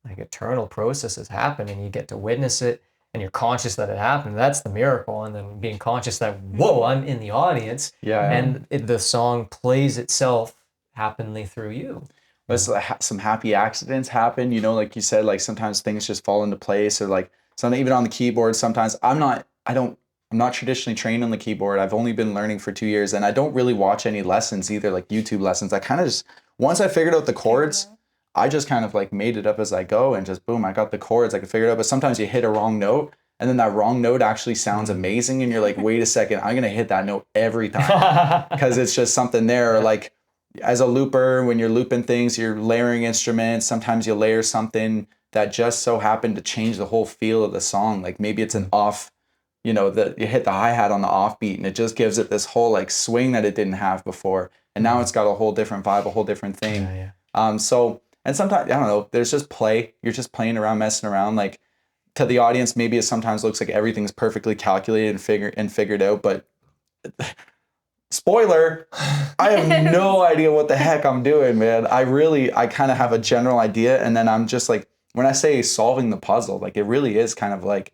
like eternal processes happen and you get to witness it and you're conscious that it happened, that's the miracle. And then being conscious that, whoa, I'm in the audience, and the song plays itself happily through you. But some happy accidents happen, like you said, like sometimes things just fall into place, or like something even on the keyboard. Sometimes I'm not traditionally trained on the keyboard. I've only been learning for 2 years, and I don't really watch any lessons either, like YouTube lessons. I kind of just, once I figured out the chords, I just kind of like made it up as I go, and just boom, I got the chords. I could figure it out. But sometimes you hit a wrong note, and then that wrong note actually sounds amazing, and you're like, wait a second, I'm gonna hit that note every time because it's just something there. Or like, as a looper, when you're looping things, you're layering instruments. Sometimes you layer something that just so happened to change the whole feel of the song. Like maybe it's an off, you hit the hi-hat on the offbeat and it just gives it this whole like swing that it didn't have before. And now it's got a whole different vibe, a whole different thing. So, and sometimes, I don't know, there's just play. You're just playing around, messing around. Like to the audience, maybe it sometimes looks like everything's perfectly calculated and figured out, but spoiler, I have no idea what the heck I'm doing, man. I kind of have a general idea, and then I'm just like, when I say solving the puzzle, like it really is kind of like,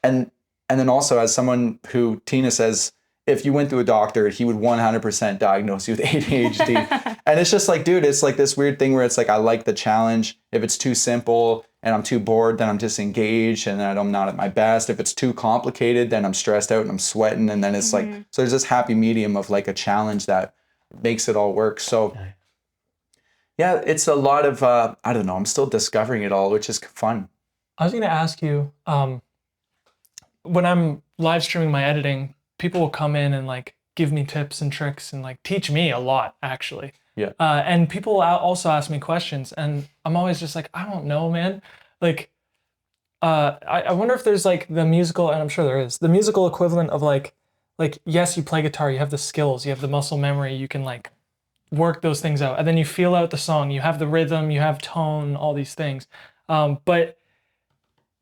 and then also as someone who Tina says, if you went to a doctor, he would 100% diagnose you with ADHD. And it's just like, dude, it's like this weird thing where it's like, I like the challenge. If it's too simple and I'm too bored, then I'm disengaged and I'm not at my best. If it's too complicated, then I'm stressed out and I'm sweating. And then it's like, so there's this happy medium of like a challenge that makes it all work. So yeah, it's a lot of, I don't know, I'm still discovering it all, which is fun. I was gonna ask you, when I'm live streaming my editing, people will come in and like give me tips and tricks and like teach me a lot, actually. Yeah. And people also ask me questions, and I'm always just like, I don't know, man. Like, I wonder if there's like the musical, and I'm sure there is, the musical equivalent of like yes, you play guitar, you have the skills, you have the muscle memory, you can like work those things out, and then you feel out the song, you have the rhythm, you have tone, all these things.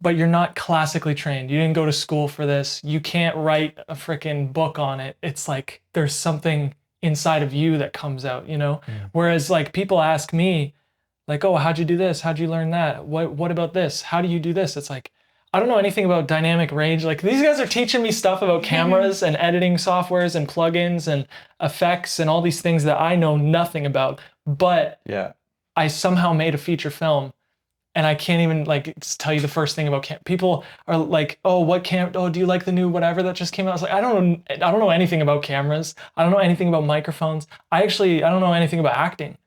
But you're not classically trained. You didn't go to school for this. You can't write a freaking book on it. It's like there's something inside of you that comes out, you know? Whereas like people ask me, like, oh, how'd you do this? How'd you learn that? What about this? How do you do this? It's like, I don't know anything about dynamic range. Like these guys are teaching me stuff about cameras and editing softwares and plugins and effects and all these things that I know nothing about. But Yeah. I somehow made a feature film. And I can't even like tell you the first thing about people are like, oh, do you like the new whatever that just came out? I was like, I don't know anything about cameras. I don't know anything about microphones. I don't know anything about acting.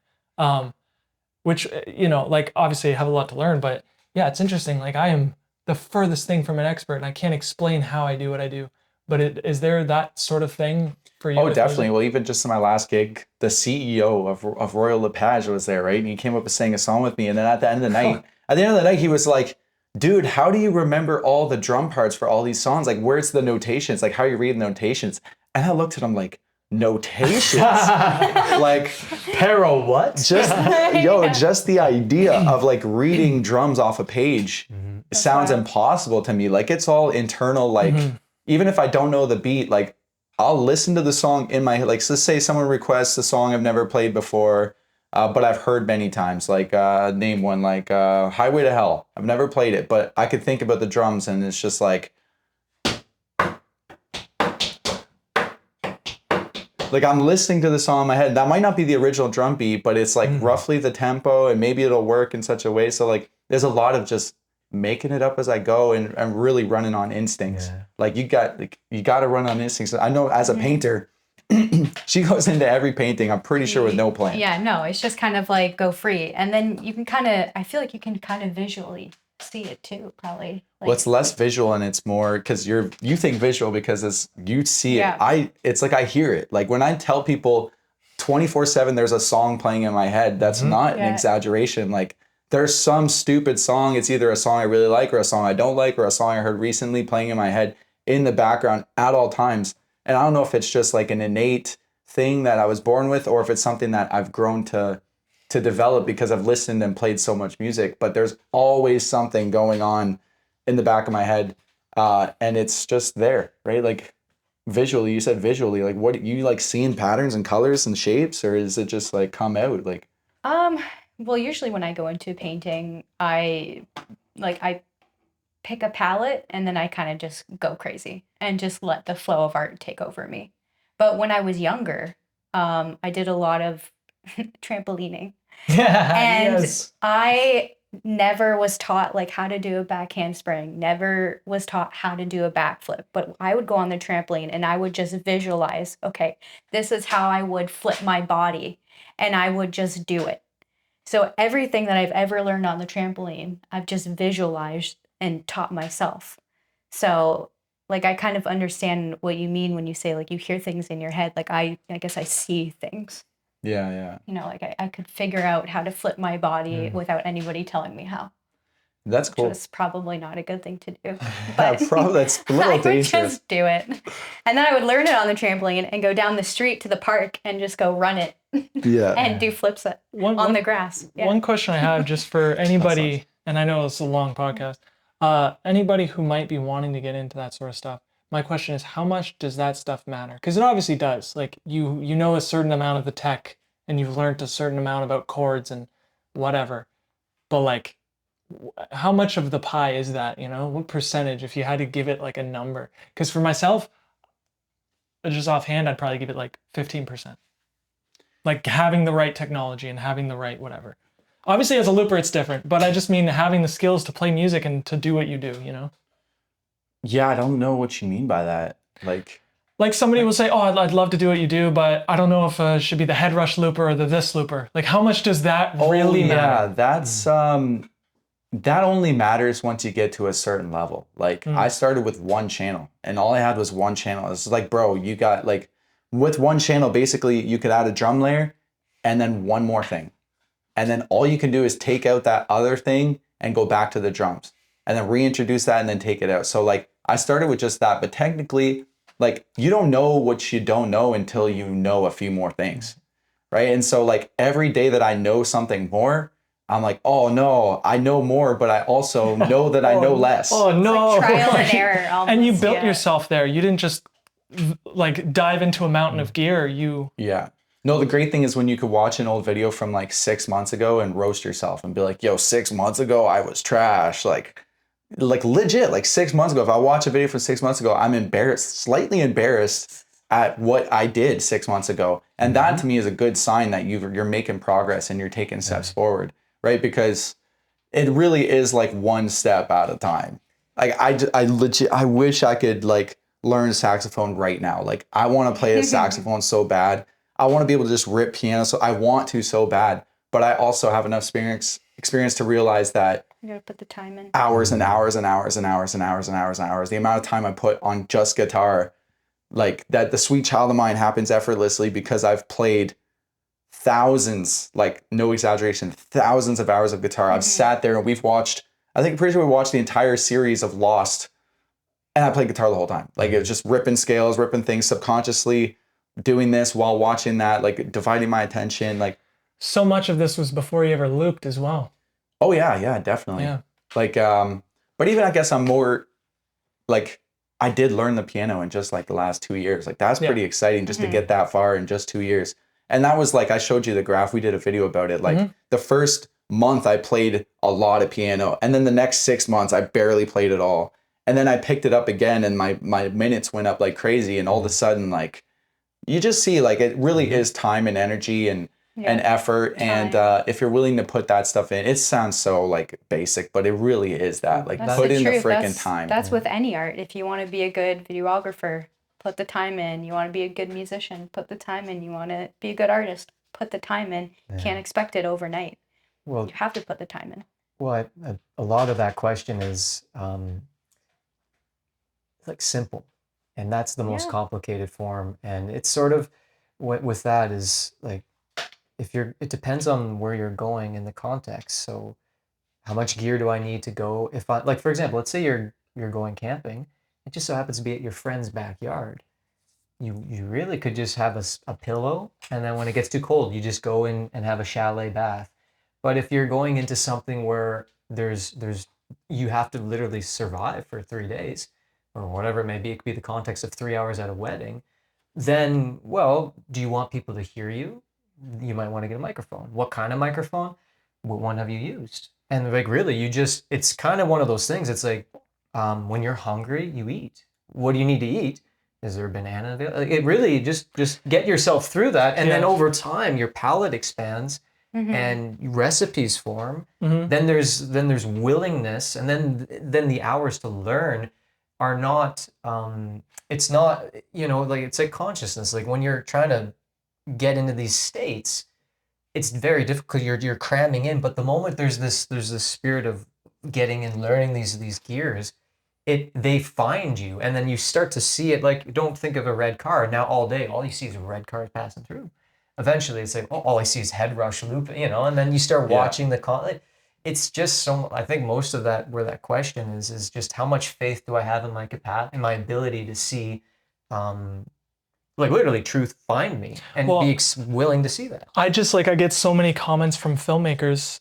Which, you know, like obviously I have a lot to learn, but yeah, it's interesting. Like I am the furthest thing from an expert and I can't explain how I do what I do. But is there that sort of thing for you? Oh, definitely. Well, even just in my last gig, the CEO of Royal LePage was there, right? And he came up and sang a song with me. And then at the end of the night, he was like, dude, how do you remember all the drum parts for all these songs? Like, where's the notations? Like, how are you reading the notations? And I looked at him like, notations? Like, Pero what? Just the idea of like reading drums off a page sounds impossible to me. Like, it's all internal. Like, even if I don't know the beat, like, I'll listen to the song in my head. Like, so let's say someone requests a song I've never played before, but I've heard many times. Like, name one, like Highway to Hell. I've never played it, but I could think about the drums and it's just like I'm listening to the song in my head. That might not be the original drum beat, but it's like roughly the tempo and maybe it'll work in such a way. So like, there's a lot of just making it up as I go and really running on instincts. Yeah. Like you got to run on instincts. I know as a painter, she goes into every painting, I'm pretty sure, with no plan. Yeah, no, it's just kind of like go free. And then you can I feel like you can kind of visually see it too, probably. Like, well, it's less visual and it's more because you think visual because you see it. It's like I hear it. Like when I tell people 24/7 there's a song playing in my head, that's not an exaggeration. Like there's some stupid song. It's either a song I really like or a song I don't like or a song I heard recently playing in my head in the background at all times. And I don't know if it's just like an innate thing that I was born with or if it's something that I've grown to develop because I've listened and played so much music. But there's always something going on in the back of my head. And it's just there, right? Like visually, you said visually, like what you like seeing patterns and colors and shapes, or is it just like come out? Like, well, usually when I go into painting, I pick a palette and then I kind of just go crazy and just let the flow of art take over me. But when I was younger, I did a lot of trampolining. And I never was taught like how to do a back handspring, never was taught how to do a backflip, but I would go on the trampoline and I would just visualize, okay, this is how I would flip my body, and I would just do it. So everything that I've ever learned on the trampoline, I've just visualized and taught myself. So like I kind of understand what you mean when you say like you hear things in your head. Like I guess I see things. Yeah. You know, like I could figure out how to flip my body without anybody telling me how. That's cool. Which was probably not a good thing to do. But that's a little dangerous. I would just do it. And then I would learn it on the trampoline and go down the street to the park and just go run it. And do flips on the grass. Yeah. One question I have just for anybody, and I know it's a long podcast, anybody who might be wanting to get into that sort of stuff, my question is, how much does that stuff matter? Because it obviously does. Like you know a certain amount of the tech and you've learned a certain amount about chords and whatever. But like, how much of the pie is that, you know? What percentage, if you had to give it like a number? Because for myself, just offhand, I'd probably give it like 15%. Like having the right technology and having the right whatever. Obviously as a looper, it's different, but I just mean having the skills to play music and to do what you do, you know? Yeah, I don't know what you mean by that. Like somebody will say, oh, I'd love to do what you do, but I don't know if it should be the head rush looper or the this looper. Like how much does that really matter? Yeah, that's that only matters once you get to a certain level. Like I started with one channel and all I had was one channel. It's like, bro, you got like with one channel, basically you could add a drum layer and then one more thing. And then all you can do is take out that other thing and go back to the drums and then reintroduce that and then take it out. So like I started with just that, but technically like you don't know what you don't know until you know a few more things. Right. And so like every day that I know something more, I'm like, oh no, I know more, but I also know that I know less. Oh no. It's like trial and error almost, and you built yourself there. You didn't just like dive into a mountain of gear. Yeah. No, the great thing is when you could watch an old video from like 6 months ago and roast yourself and be like, yo, 6 months ago, I was trash. Like legit, like 6 months ago, if I watch a video from 6 months ago, I'm embarrassed, slightly embarrassed at what I did 6 months ago. And that to me is a good sign that you're making progress and you're taking steps forward, right? Because it really is like one step at a time. Like I wish I could like learn saxophone right now. Like I want to play a saxophone so bad. I want to be able to just rip piano. So I want to so bad, but I also have enough experience to realize that you gotta put the time in. Hours and hours and hours and hours and hours and hours and hours. The amount of time I put on just guitar, like that, the sweet child of mine happens effortlessly because I've played thousands, like no exaggeration, thousands of hours of guitar. I've sat there and we've watched, pretty sure we watched the entire series of Lost and I played guitar the whole time. Like it was just ripping scales, ripping things subconsciously, doing this while watching that, like dividing my attention. Like so much of this was before you ever looped as well. Oh yeah, definitely. Yeah. Like, but even I guess I'm more like, I did learn the piano in just like the last 2 years. Like that's pretty exciting just to get that far in just 2 years. And that was like, I showed you the graph, we did a video about it. Like the first month I played a lot of piano and then the next 6 months I barely played at all. And then I picked it up again and my minutes went up like crazy. And all of a sudden, like you just see like it really is time and energy and effort. And if you're willing to put that stuff in, it sounds so like basic, but it really is that. Like that's put the in truth. the freaking time. That's with any art. If you want to be a good videographer, put the time in. You want to be a good musician, put the time in. You want to be a good artist, put the time in. Can't expect it overnight. Well, you have to put the time in. Well, a lot of that question is like simple, and that's the most complicated form. And it's sort of with that is like, it depends on where you're going in the context. So how much gear do I need to go? If I, like, for example, let's say you're going camping, it just so happens to be at your friend's backyard. You really could just have a pillow, and then when it gets too cold, you just go in and have a chalet bath. But if you're going into something where you have to literally survive for 3 days, or whatever it may be, it could be the context of 3 hours at a wedding, then, well, do you want people to hear you? You might want to get a microphone. What kind of microphone? What one have you used? And like, really, it's kind of one of those things. It's like, when you're hungry, you eat. What do you need to eat? Is there a banana available? Like, it really just get yourself through that. And then over time, your palate expands and recipes form. Then there's willingness. And then the hours to learn are not, it's not, like it's like consciousness. Like when you're trying to get into these states, it's very difficult. You're cramming in, but the moment there's this spirit of getting and learning these gears, they find you, and then you start to see it. Like, don't think of a red car. Now all day, all you see is red cars passing through. Eventually, it's like, all I see is head rush loop, and then you start watching it's just so. I think most of that, where that question is just how much faith do I have in my capacity, in my ability to see, like literally truth find me and be willing to see that. I get so many comments from filmmakers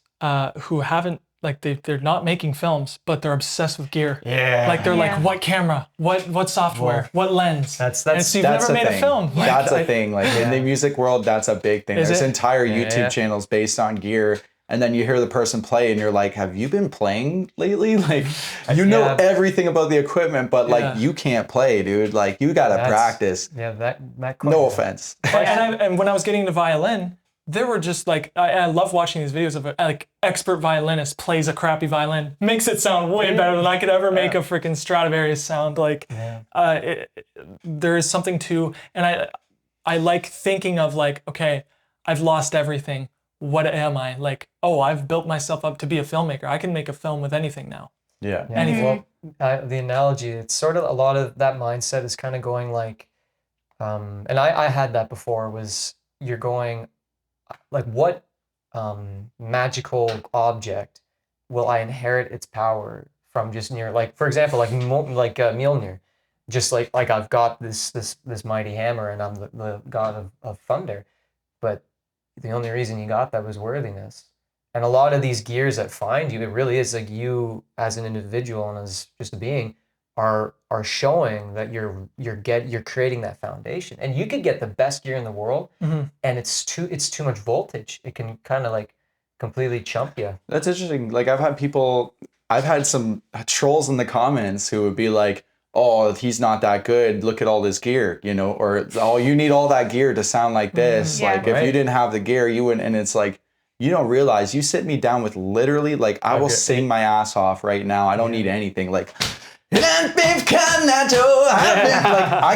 who haven't, like they're not making films, but they're obsessed with gear. Yeah. Like they're like, what camera, what software, what lens. And so you've never made a film. That's a thing. Like in the music world, that's a big thing. There's entire YouTube Yeah. channels based on gear. And then you hear the person play and you're like, have you been playing lately? Like, you know everything about the equipment, but like you can't play, dude. Like you got to practice. Yeah, that No offense. And when I was getting into violin, there were just like, I love watching these videos of like expert violinist plays a crappy violin, makes it sound way better than I could ever make a freaking Stradivarius sound. Like there is something to, and I like thinking of like, okay, I've lost everything. what am I? Like, oh, I've built myself up to be a filmmaker. I can make a film with anything now. Yeah. Anything. Well, the analogy, it's sort of a lot of that mindset is kind of going like, and I had that before, was you're going like, what magical object will I inherit its power from just near, like, for example, like Mjolnir, just like I've got this mighty hammer and I'm the god of thunder, but the only reason you got that was worthiness. And a lot of these gears that find you, it really is like you as an individual and as just a being are showing that you're creating that foundation. And you could get the best gear in the world, and it's too much voltage. It can kind of like completely chump you. That's interesting. Like I've had some trolls in the comments who would be like, oh, he's not that good. Look at all this gear, you know, or, oh, you need all that gear to sound like this. Yeah. Like if you didn't have the gear, you wouldn't. And it's like, you don't realize you sit me down with literally, like, I will sing my ass off right now. I don't need anything. Like, like I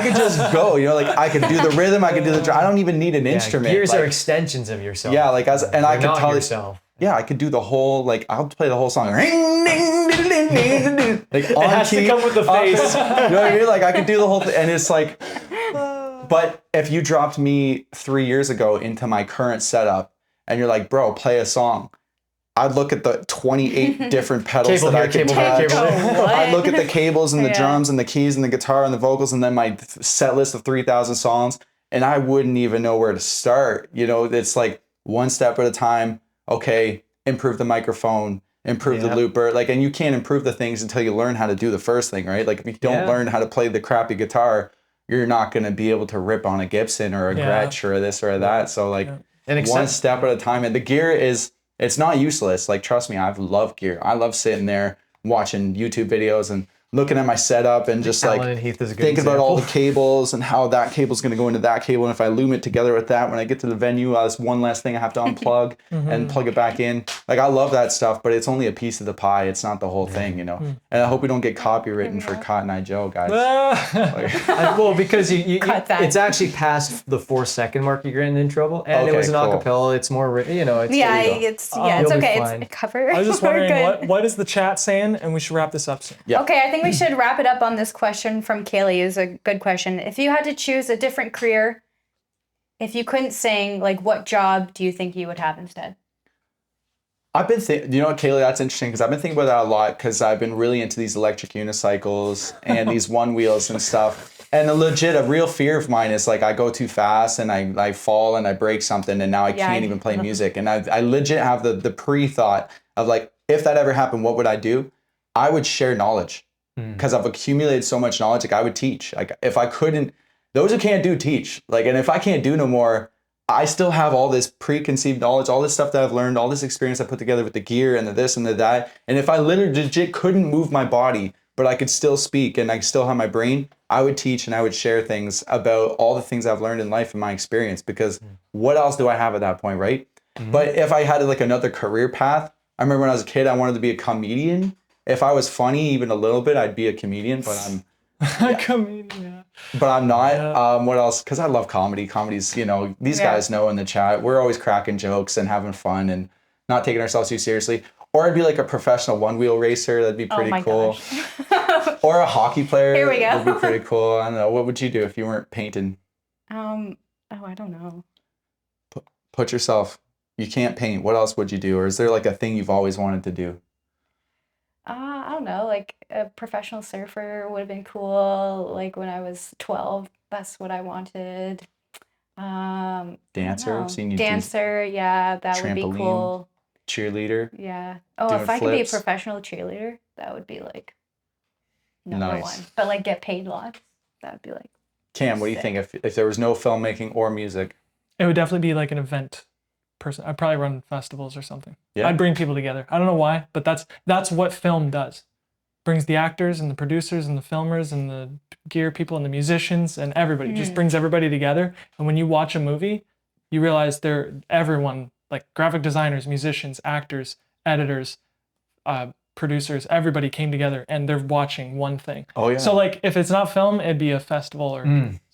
could just go, you know, like I could do the rhythm, I could do the, I don't even need an instrument. Gears like, are extensions of yourself. Yeah, like I could tell yourself. Yeah, I could do the whole, like, I'll play the whole song. Like, it has to come with the face. You know what I mean? Like, I could do the whole thing. And it's like, but if you dropped me 3 years ago into my current setup and you're like, bro, play a song, I'd look at the 28 different pedals that I could touch. I'd look at the cables and the drums and the keys and the guitar and the vocals and then my set list of 3,000 songs, and I wouldn't even know where to start. You know, it's like one step at a time. Okay, improve the microphone, improve the looper, like, and you can't improve the things until you learn how to do the first thing, right? Like if you don't learn how to play the crappy guitar, you're not going to be able to rip on a Gibson or a Gretsch or this or that. So like one step at a time. And the gear it's not useless. Like, trust me, I love gear. I love sitting there watching YouTube videos and looking at my setup and just like thinking about all the cables and how that cable's going to go into that cable. And if I loom it together with that, when I get to the venue, that's one less thing I have to unplug and plug it back in. Like, I love that stuff, but it's only a piece of the pie. It's not the whole thing, you know? And I hope we don't get copywritten for Cotton Eye Joe, guys. Well, because you it's actually past the 4-second mark, you're getting in trouble. And it was an acapella. It's more, you know, it's it's okay. It's covered. I was just wondering what is the chat saying, and we should wrap this up soon. Yeah. Okay, I think we should wrap it up on this question from Kaylee. Is a good question. If you had to choose a different career, if you couldn't sing, like, what job do you think you would have instead? I've been thinking, you know what, Kaylee, that's interesting because I've been thinking about that a lot because I've been really into these electric unicycles and these one wheels and stuff. And a real fear of mine is like I go too fast and I fall and I break something and now I can't even play music. And I legit have the pre-thought of like, if that ever happened, what would I do? I would share knowledge. Because I've accumulated so much knowledge, like I would teach. Like if I couldn't, those who can't do teach. Like, and if I can't do no more, I still have all this preconceived knowledge, all this stuff that I've learned, all this experience I put together with the gear and the this and the that. And if I literally legit couldn't move my body, but I could still speak and I still have my brain, I would teach and I would share things about all the things I've learned in life and my experience. Because what else do I have at that point, right? But if I had like another career path, I remember when I was a kid, I wanted to be a comedian. If I was funny even a little bit, I'd be a comedian, but I'm Comedian. But I'm not. What else? Because I love comedy. Comedy's, you know, these guys know in the chat, we're always cracking jokes and having fun and not taking ourselves too seriously. Or I'd be like a professional one-wheel racer. That'd be pretty cool. Or a hockey player. Here we go. That'd be pretty cool. I don't know. What would you do if you weren't painting? I don't know. Put yourself. You can't paint. What else would you do? Or is there like a thing you've always wanted to do? I don't know, like a professional surfer would have been cool. Like when I was 12, that's what I wanted. Dancer, seen you dancer, yeah, that would be cool. Cheerleader. Yeah. Oh, if I could be a professional cheerleader, that would be like number one. But like get paid lots, that would be like. Cam, what do you think if there was no filmmaking or music? It would definitely be like an event person. I'd probably run festivals or something. Yeah. I'd bring people together. I don't know why, but that's what film does. Brings the actors and the producers and the filmers and the gear people and the musicians and everybody. Just brings everybody together. And when you watch a movie, you realize everyone, like graphic designers, musicians, actors, editors, producers, everybody came together and they're watching one thing. Oh yeah. So like if it's not film, it'd be a festival or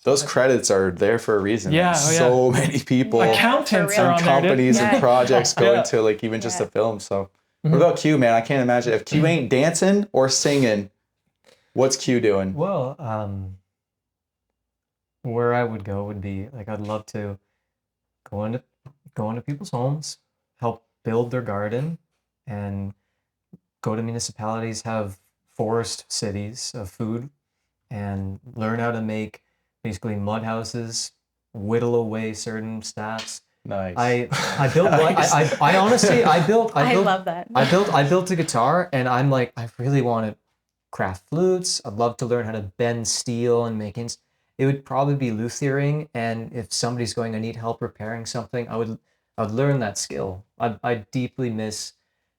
Those credits are there for a reason. Yeah, Like, oh, yeah. so many people, accountants For are real. on there, dude. companies and Yeah. projects go Yeah. into like even just Yeah. the film. So what about Q, man? I can't imagine if Q ain't dancing or singing. What's Q doing? Well, where I would go would be like I'd love to go into people's homes, help build their garden, and go to municipalities, have forest cities of food, and learn how to make basically mud houses, whittle away certain stats. Nice. I built one. I honestly I built I love that. I built a guitar, and I'm like, I really want to craft flutes. I'd love to learn how to bend steel and make it would probably be luthiering, and if somebody's going, I need help repairing something, I would learn that skill. I deeply miss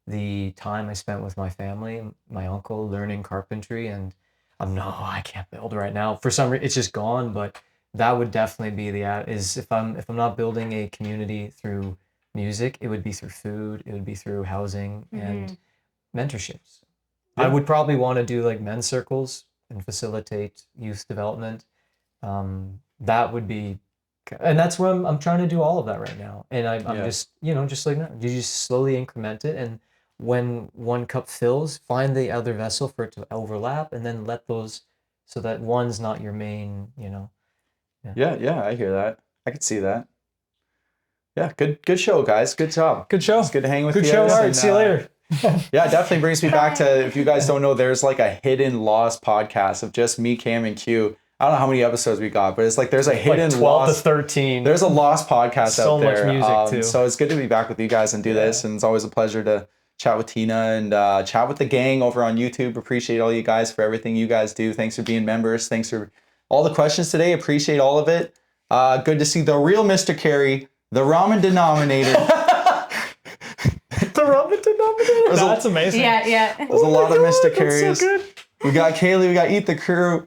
the time I spent with my family, my uncle, learning carpentry, and I can't build right now. For some reason, it's just gone. But that would definitely be if I'm not building a community through music, it would be through food, it would be through housing and mentorships. I would probably want to do like men's circles and facilitate youth development. That would be, and that's where I'm trying to do all of that right now. And I'm just, just like, no, you just slowly increment it. And when one cup fills, find the other vessel for it to overlap, and then let those, so that one's not your main, Yeah, I hear that. I could see that. Yeah, good show, guys. Good job. Good show. It's good to hang with Good you. show. guys, All right, and, see you later. Yeah, it definitely brings me back to, if you guys don't know, there's like a hidden lost podcast of just me, Cam, and Q. I don't know how many episodes we got, but it's like there's a hidden 12 lost. to 13. There's a lost podcast So out there. much music, too. So it's good to be back with you guys and do this, and it's always a pleasure to chat with Tina and chat with the gang over on YouTube. Appreciate all you guys for everything you guys do. Thanks for being members. Thanks for all the questions today. Appreciate all of it. Good to see the real Mr. Carey, the ramen denominator. The ramen denominator. That's amazing. Yeah. There's a lot of Mr. Carey's. So good. We got Kaylee, we got Eat the Crew.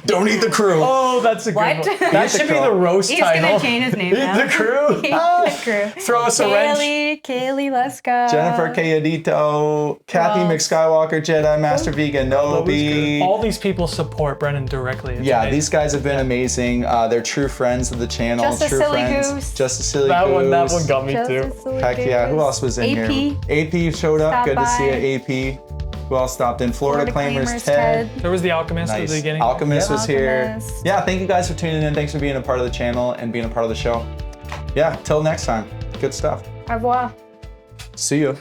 Don't eat the crew. Oh, that's a good What? one. That should be the roast He's title. gonna change his name now. The crew. Eat the crew. Throw us a wrench. Kaylee, let's go. Jennifer Kayadito, Kathy Wow. McSkywalker, Jedi Master Vegan, Nobi. All these people support Brennan directly. It's Yeah, amazing. these guys have been amazing. They're true friends of the channel. Just a true silly friends. goose. Just a silly That goose. one got me Just too. a silly Heck yeah. Who goose. else was in AP. here? AP showed up. Stop Good to by. see you, AP. Who else stopped in? Florida Claimers, Ted. There was the Alchemist at Nice. the beginning. Alchemist was here. Alchemist. Yeah, thank you guys for tuning in. Thanks for being a part of the channel and being a part of the show. Yeah, till next time. Good stuff. Au revoir. See you.